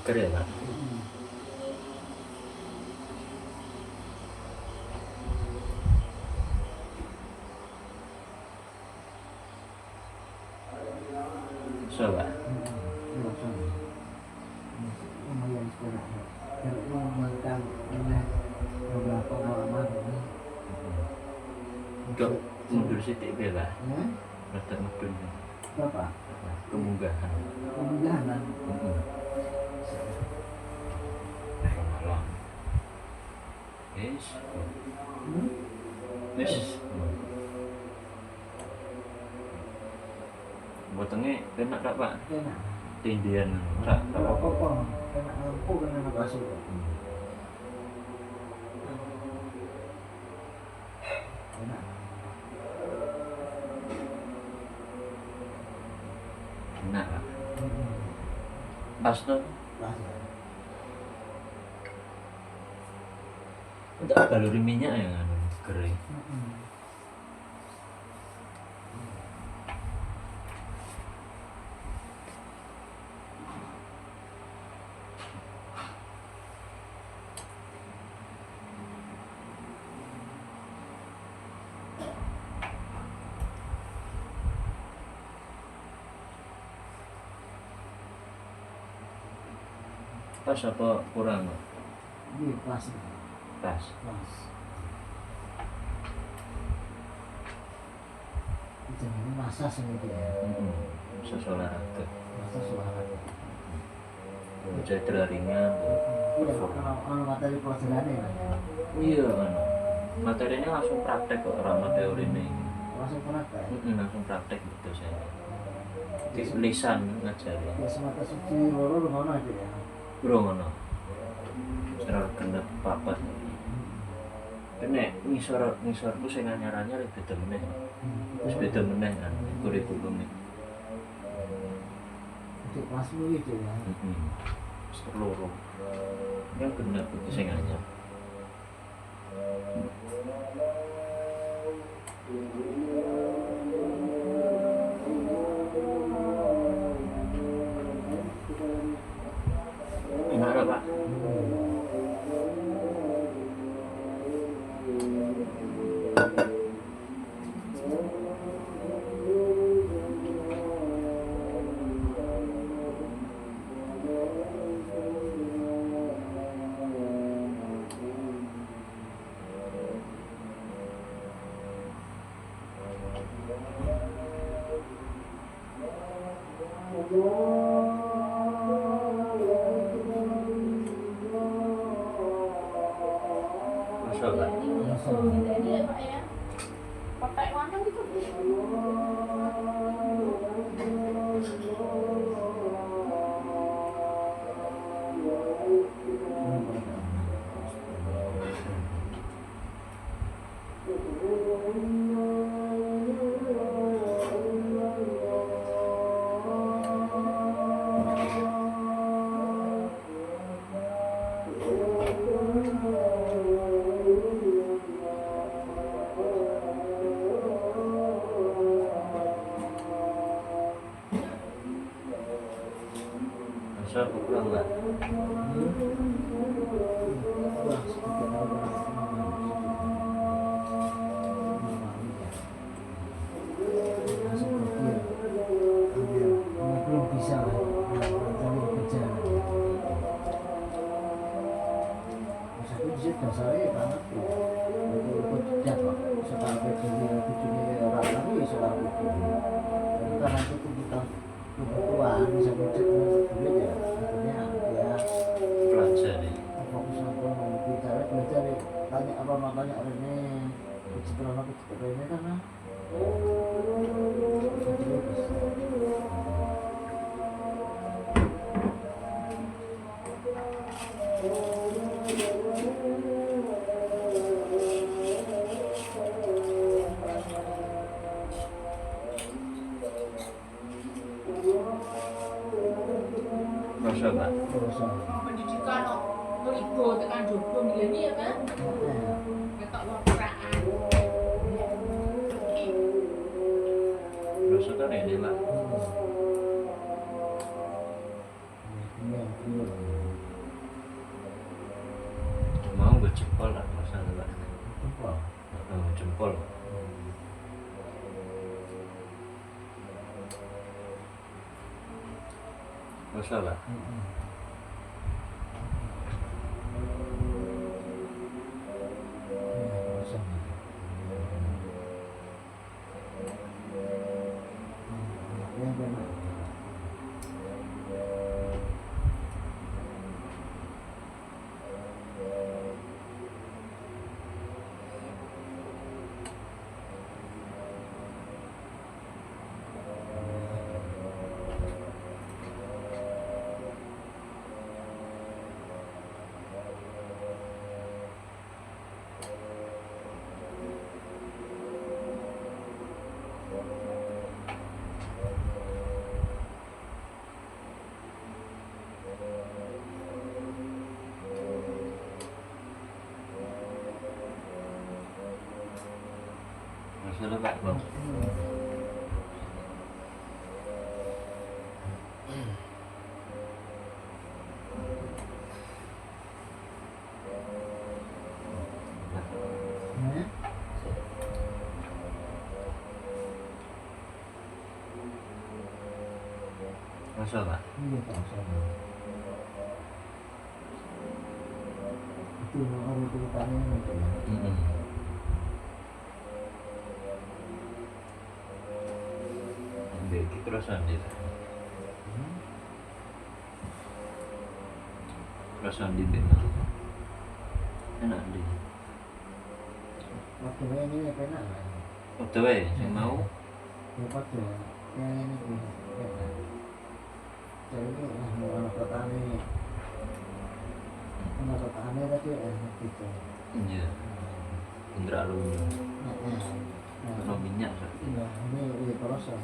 Geger ya, Pak. Masa Pak? Lumayan sekolah dan mengembangkan beberapa pengalaman Untuk mundur sithik piye Pak? ya Rada mudun. berapa Kemunggahan. kemudahan dan Malam. Yes. Yes. Botongnya kena tak Pak? enak Tindian ora berapa apa-apa. pun enak empuk kan enak kasih enak Enak Pak. Pas tuh. pas Untuk kalori minyak yang anu kering. Pas apa kurang Pak? ini pas Pas. pas jangan masa sendiri ya Khusus olahraga. masa suara Cedera ringan. udah kalau materi pelajarannya Iya kan. Materinya langsung praktek kok orang teori ini. langsung praktek Langsung praktek gitu saya. Di lisan ngajari. ya semata suci loro ngono aja ya Bro ngono. Secara genep papat. Kene ngisor ku sing anyar-anyar beda meneh. Wis beda meneh kan kurikulum iki. untuk kelasmu itu ya Wis terloro. Yang genep iki sing anyar. Gimana Pak? Masya Allah. Jadi ya Pak ya. Pakai warna gitu. Masya Allah kurang Pak. belum bisa lah cari kerja maksudnya di situ dasarnya banget tuh ikut tidak pak sekarang begini orang lagi sekarang begini kita nanti tuh kita kebutuhan bisa mencet duit ya akhirnya ya Belajar nih. fokus apa bicara belajar ya tanya apa makanya ini kecil ini karena Masya Allah. Pendidikan ribu tekan 20 miliar ya kan? Ketok wong Quran. Masya Allah ini Pak. Mau gue jempol lah masalah Pak. Jempol. Masalah. Masalah Pak Bang. Masalah. Iya Pak, sama. Itu orang itu tanya itu. Iki kerasan di. Kerasan di Bima. Enak di. Waktu ini enak lah. Foto wae sing mau. Ya waktu yang ini enak. Jadi ini anak petani. Anak petani tadi enak gitu. Iya. Indra alumni. Kalau minyak Pak. Iya, ini proses.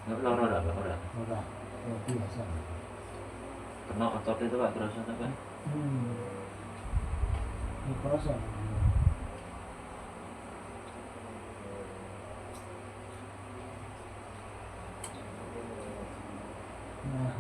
Loro ora, Pak, ora. Ora, ya biasa. Kena otot itu Pak kerasa apa? Ini proses. Nah,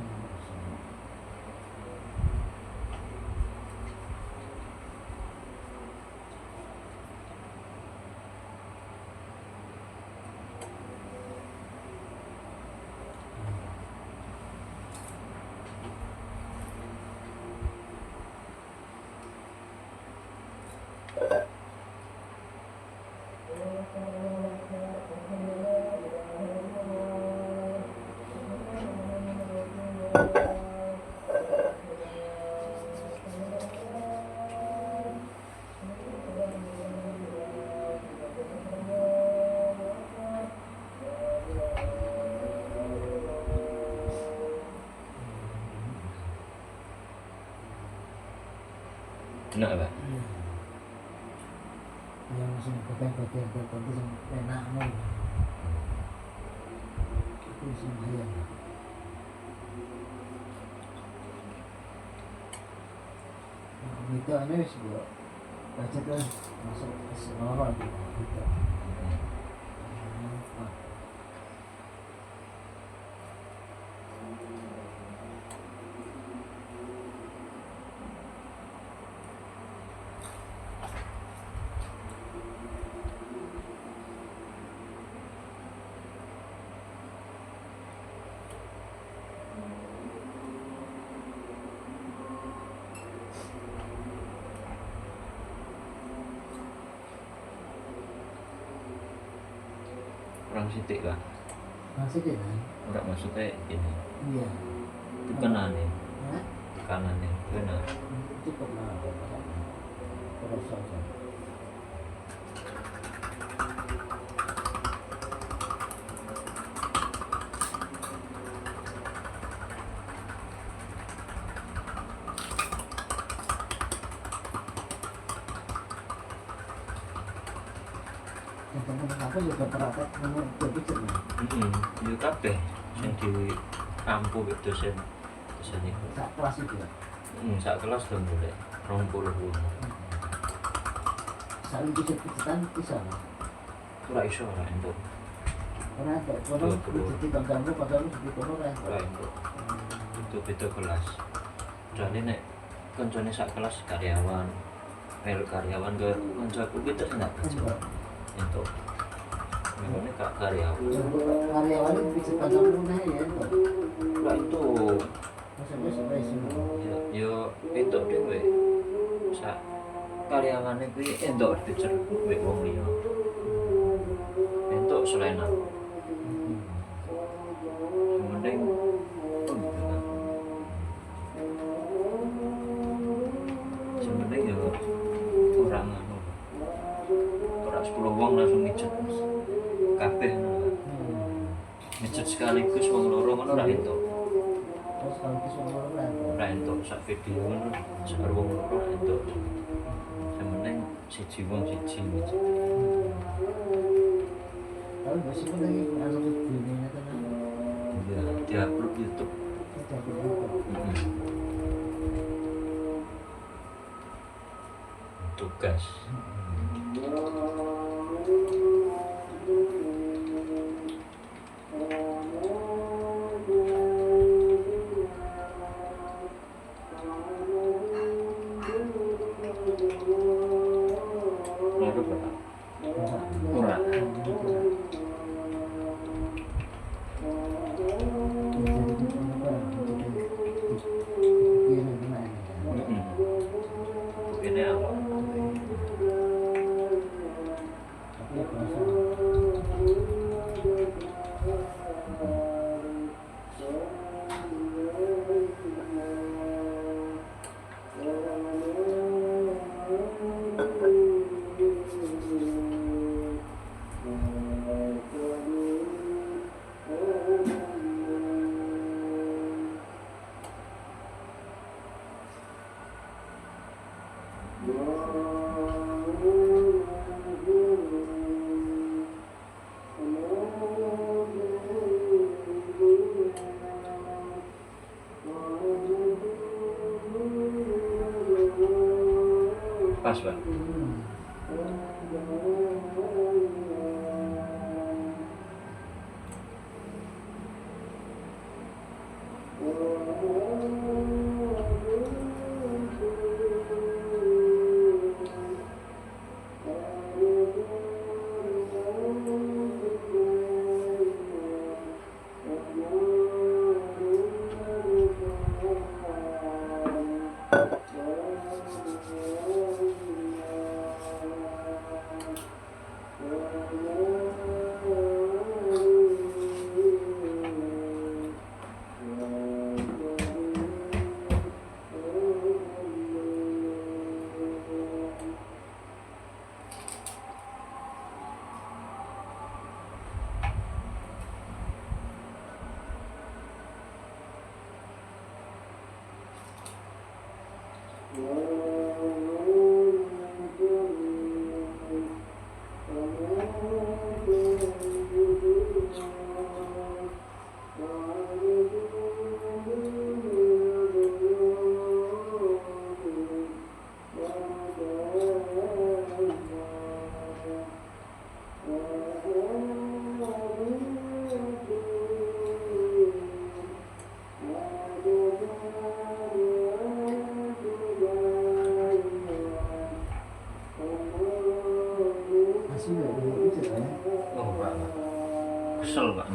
Enak Pak. yang masih bagian-bagian tertentu yang enak nih. Itu sembahyang. Itu ini wis gua baca tuh masuk ke sekolah gitu. Kurang sitik lah. Masih deh kan? Enggak maksudnya ini. Iya. Tekanan nih. Hah? Tekanan nih. Benar. Cukup lah. Terus saja. Teman-teman aku juga praktek nomor 27 nih. Itu kabeh sing di ampuh itu dosen itu. Sak kelas itu ya. Sak kelas dong boleh 20 puluh. Sak itu kejutan bisa lah. Ora iso ora entuk. Ora entuk kono jadi tanggamu padahal di kono ora entuk. Ora entuk. Itu beda kelas. Jadi nek koncone sak kelas karyawan melu karyawan ke kancaku ki terus ndak Enggak. itu memangnya kak karyawan Karyawan itu bisa pada punah ya enggak. lah itu Maksudnya sampai semua. yo itu dhewe sak karyawane kuwi entuk diceruk wek wong liya entuk selain aku yang penting yang penting ya orang anu ora 10 wong langsung mijet kabeh mijet sekaligus wong loro ngono ora entuk Terus kalau ke semua orang ora entuk sak video ngono sak wong loro ora entuk yang penting siji wong siji mijet kalau masih pun lagi langsung ke dunia kan. ya diupload YouTube tugas lalu berapa? Murah. Begini apa? Pas Pak. Masih nggak boleh itu kan? Oh, Pak. Kesel Pak.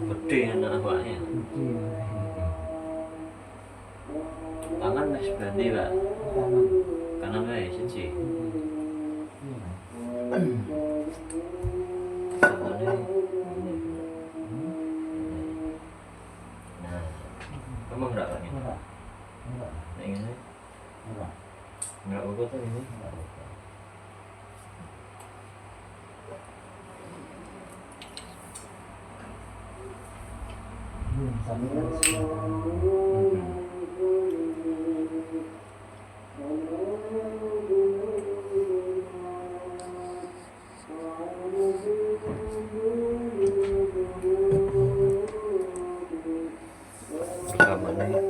Gede anak awaknya. Tangan wis berani Pak. Kanan wae siji. Tangannya ini. Nah, kamu enggak Pak? Enggak. Enggak. Nek ngene Enggak. enggak apa tuh ini. Enggak. Sambil Rekamannya.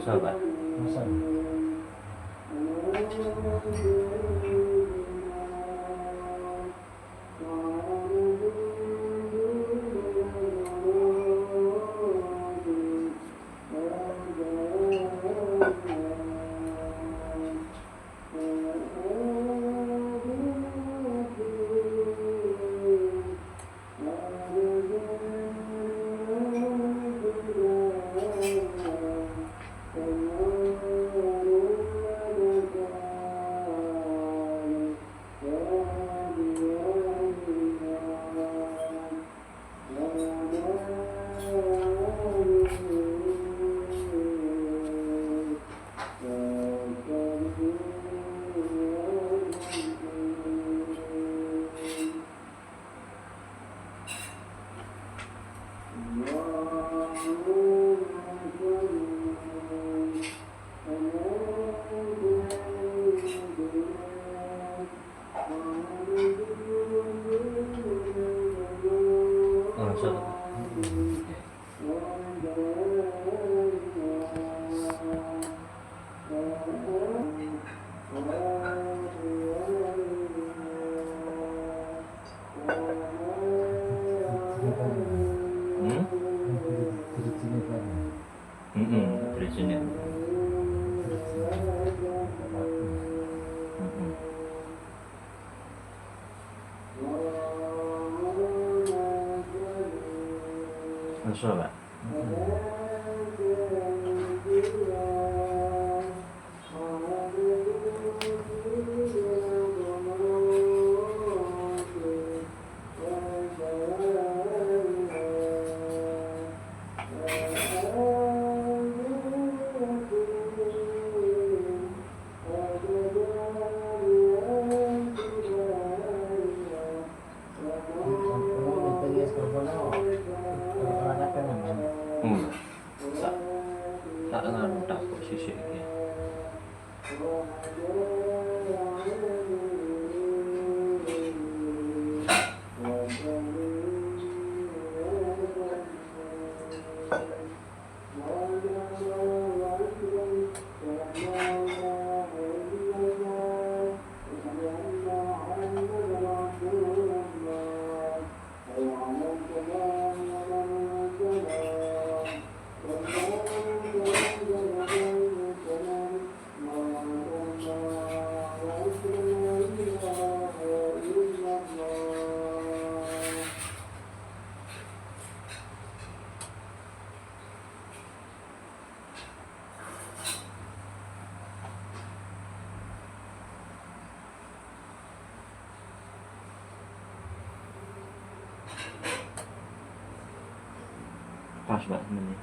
Masa Pak? Masa. Masa Pak? Hmm? Dari sini. Masa Pak? Tak tak nganu tak posisi iki. Pas Pak ini.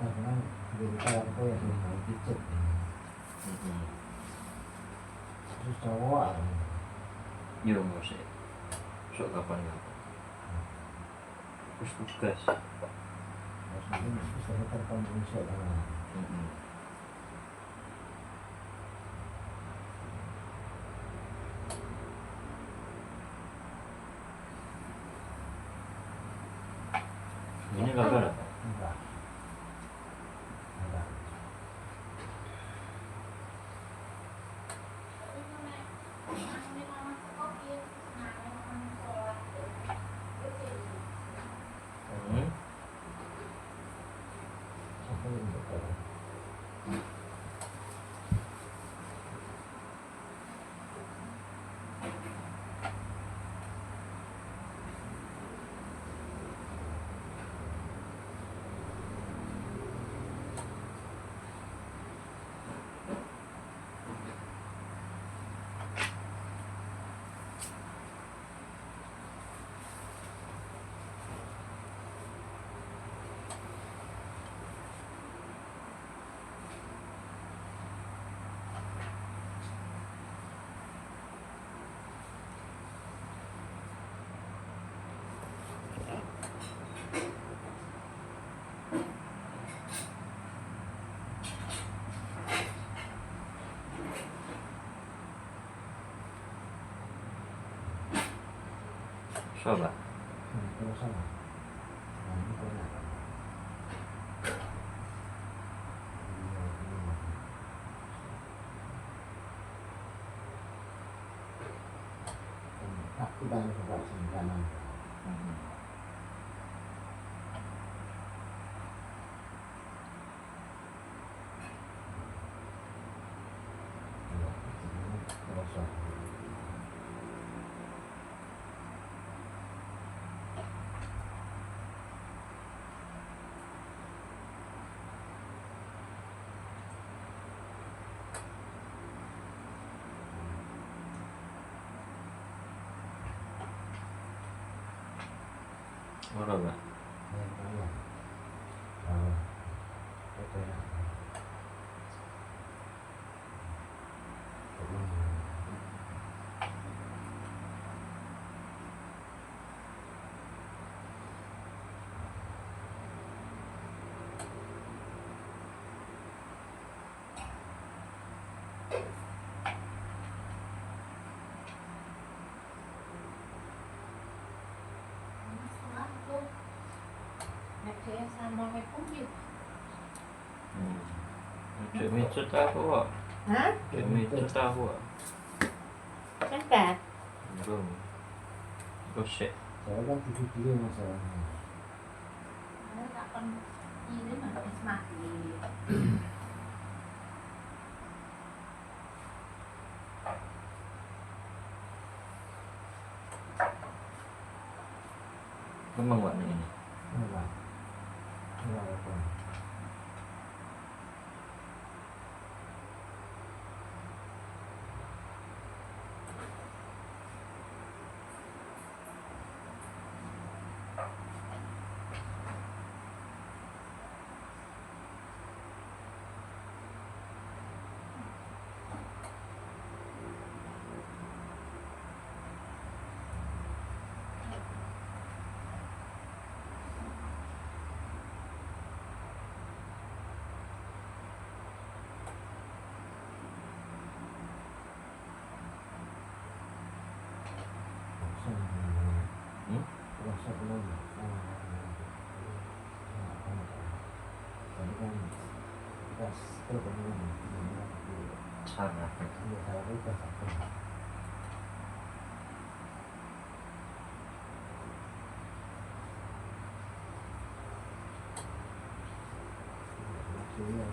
Karena jadi kartu yang mau dicek terus cowok Yo mesti. Sok kapan ya? Terus tugas. maksudnya bisa terkait Indonesia lah. Ini kabar apa? Enggak. Enggak. Hmm? Siapa yang betul? Kerasa Pak? Terus sama. Nah, ini banyak. Aku dan juga kanan. Terus. Ora Pak? Nek dia sama pun yuk. Cek micut aku kok. Hah? Cek micut aku kok. Kan? Belum. Gosek. Saya kan tidur masalahnya. Saya tak akan ini mana mati. Memang Pak ini. Enggak. Enggak apa. Rasa belum. Tadi kan kita terpenuhi. Sangat. Iya, saya itu satu. Iya.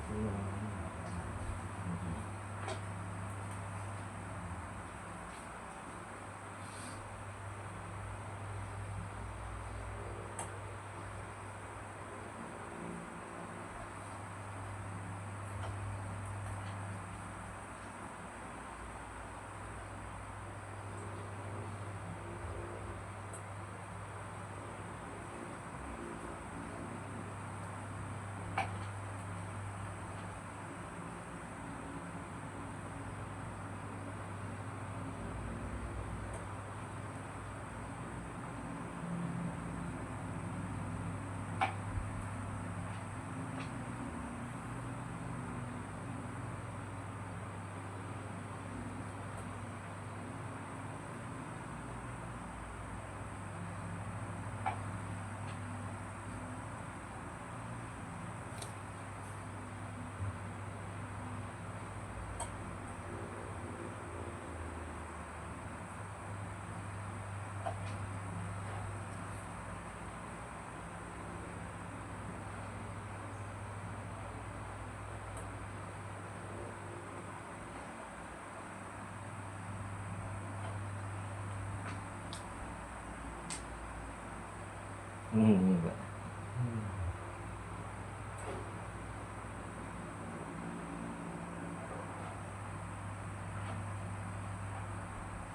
Pak.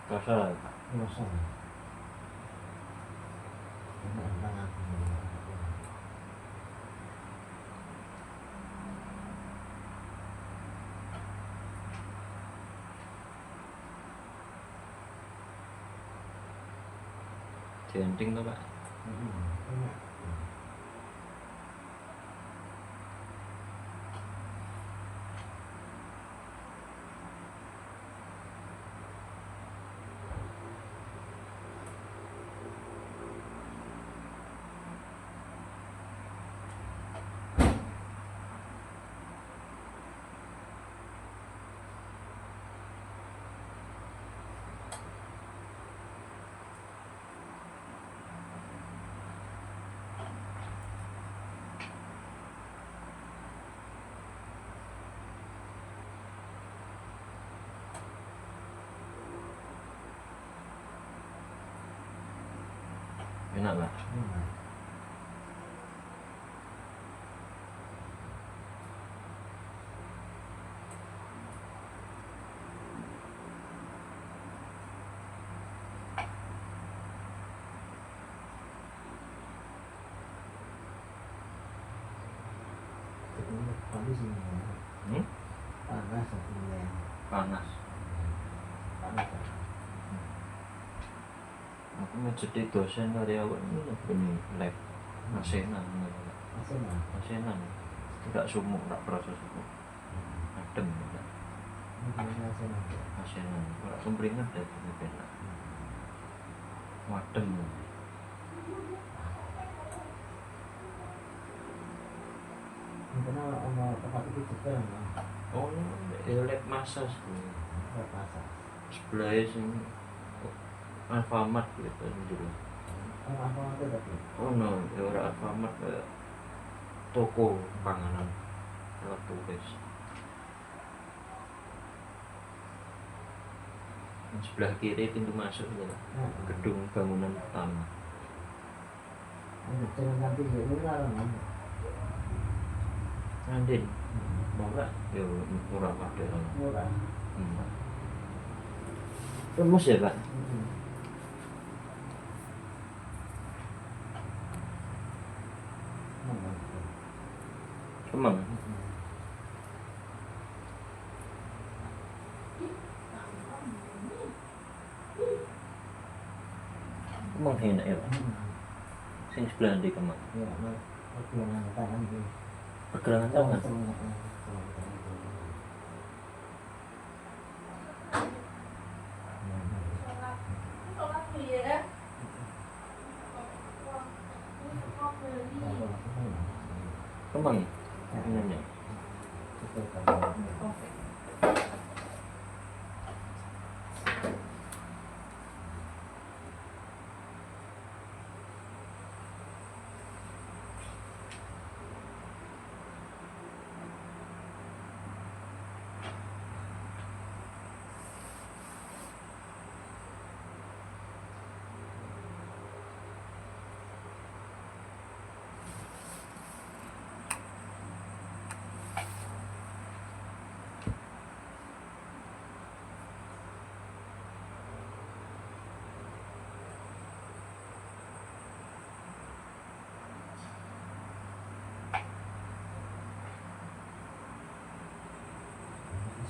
Kerasa lah. Kosong. Enak aku. Jenting tuh Pak. Enak. enak Pak. Panas sih. Hmm? Panas artinya. Panas. Panas. Aku mau jadi dosen dari awal ini benih lab asinan, Masih mah. asinan, tidak sumuk, tidak proses sumuk, adem, Masih mah. asinan, kalau sumringah deh ini benar, wadem. Karena ono tempat itu juga mah. Oh, ini lab massas, Terpaksa. sebelahnya sini Alfamart gitu dulu. Apa itu tapi? Oh no, ya orang Alfamart kayak toko panganan lewat tulis. Di sebelah kiri pintu masuk gitu, gedung bangunan pertama. Ada jalan ganti itu larang kan. Andin, murah, ya murah padahal. Murah. Remus ya Pak? Kemang. Kemang enak ya Pak? Sing sebelah di Kemang. Ya, pergelangan tangan itu. Pergelangan tangan. Kemang. Ini.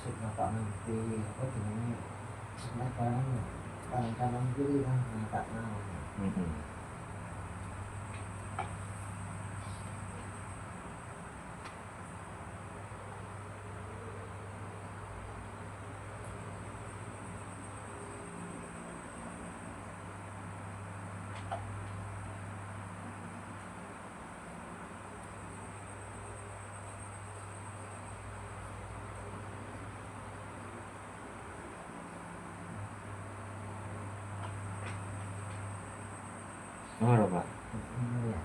Sudah tak nanti apa namanya sebelah kanan kiri kan tak mau. Oh, Pak. Ya.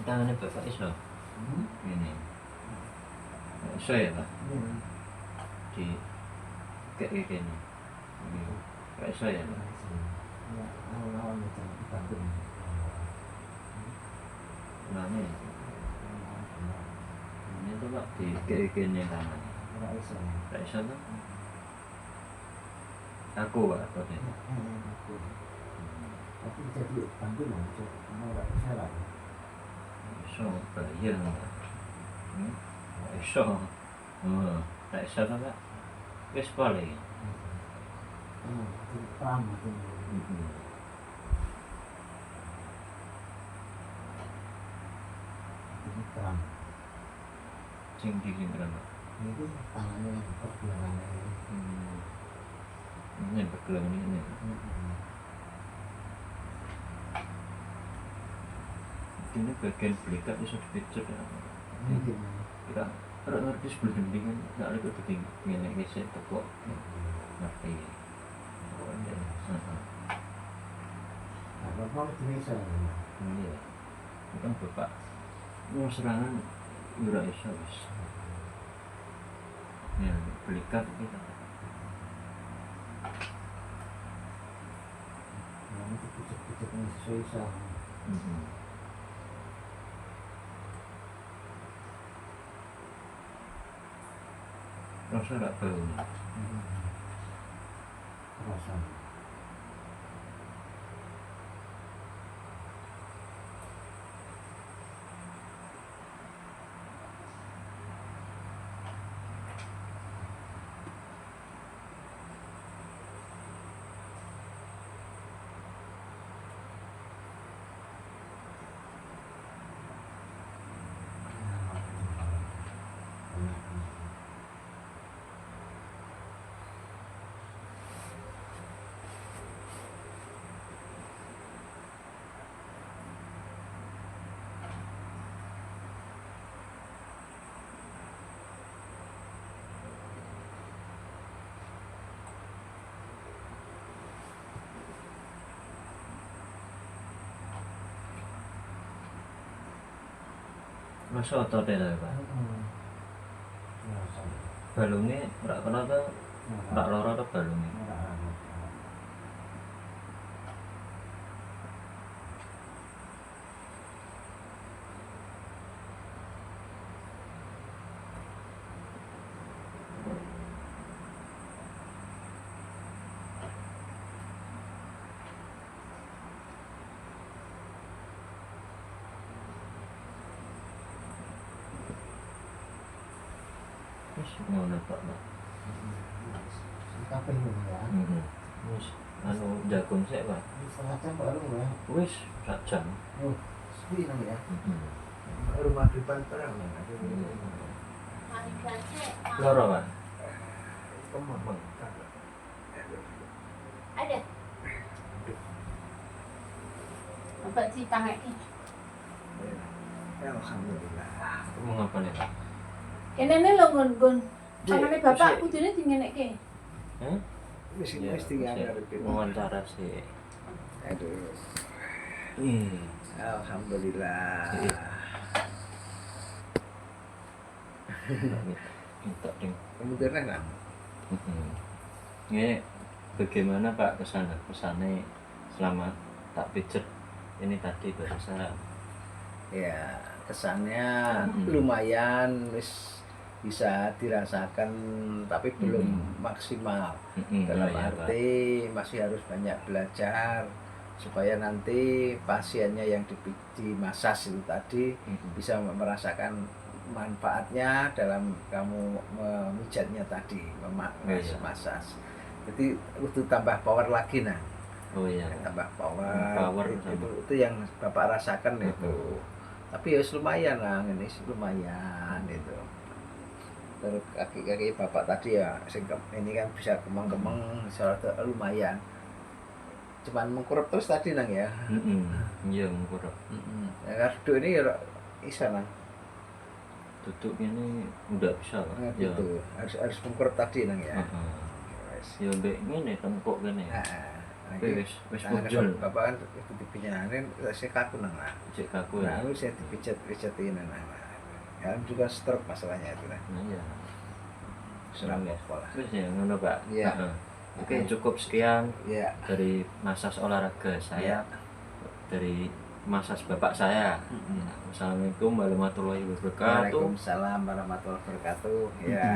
Tangannya Bapak iso. Ini. Iso ya Pak? Di kayak gini. Kayak iso ya Pak? Ya, awal-awal macam Bandung. Nah ini tuh Pak di kayak gini tangannya. Enggak iso. Kayak iso tuh? Aku Pak, apa sih? Tapi jadi Bandung lah, mau enggak salah. Iso bayar Pak. Iso. Kayak iso tuh Pak? Wis boleh. Paham itu. Ini paham. Sing di sini berapa? Ini tangannya yang pergelangan ini. Ini pergelangan ini. ini bagian belikat bisa dipijet ya. Kita orang ngerti sebelum gendingan nggak ada keting ngene ngisi teko ngerti. Bapak itu bisa. Iya. Kan bapak mau serangan ora iso wis. Ya, belikat kita. Itu pucuk-pucuk ini susah. Rasa nggak bau. Rasa. Rasa otot ya Pak. Balungnya ora kena ta? Ora lara ta balungnya. Wis ngono Pak. Tapi ini ya. Wis anu jagung sik Pak. Setengah jam baru ya. Wis sak jam. Oh, sepi nang ya. Rumah depan perang Mari baca. Loro Pak. Kemamang Ada. Bapak cerita lagi. Alhamdulillah. Kamu ngapa nih Pak? Kene lho gon-gon. Tangane bapak kudune dingenekke. Hah? Mesti Ya, mesti ada wawancara sih. Aduh. Hmm. Alhamdulillah. Minta ding. Kemudian kan Ini bagaimana Pak kesannya selama tak pijet ini tadi barusan? ya kesannya Mm-mm. lumayan bisa dirasakan tapi belum maksimal. Dalam Iya, Pak. arti masih harus banyak belajar supaya nanti pasiennya yang dimasas itu tadi bisa merasakan manfaatnya dalam kamu memijatnya tadi, Iya. massage. Jadi itu tambah power lagi nah, Oh iya. tambah power, Power itu yang bapak rasakan itu. Tapi ya lumayan lah, ini lumayan itu. Terus kaki-kaki bapak tadi ya, ini kan bisa kemang-kemang, soalnya lumayan. Cuman mengkurep terus tadi nang ya. Iya mengkurep. Ya kartu ini ya bisa nang. Tutup ini udah bisa Pak. Nah, gitu. Harus mengkurep tadi nang ya. Ya mbek ngene tengkok kene. Wis pujol. Bapak kan itu dipinjamin, saya kaku nang lah. Cek kaku Nah, ya. lu saya dipijet-pijetin nang. Ya juga stroke masalahnya itu nah. Nah iya. Serang pola. Wis ya ngono Pak. Iya. Oke, cukup sekian Iya. dari massage olahraga saya. Dari massage bapak saya. Assalamualaikum warahmatullahi wabarakatuh. Waalaikumsalam warahmatullahi wabarakatuh. Ya.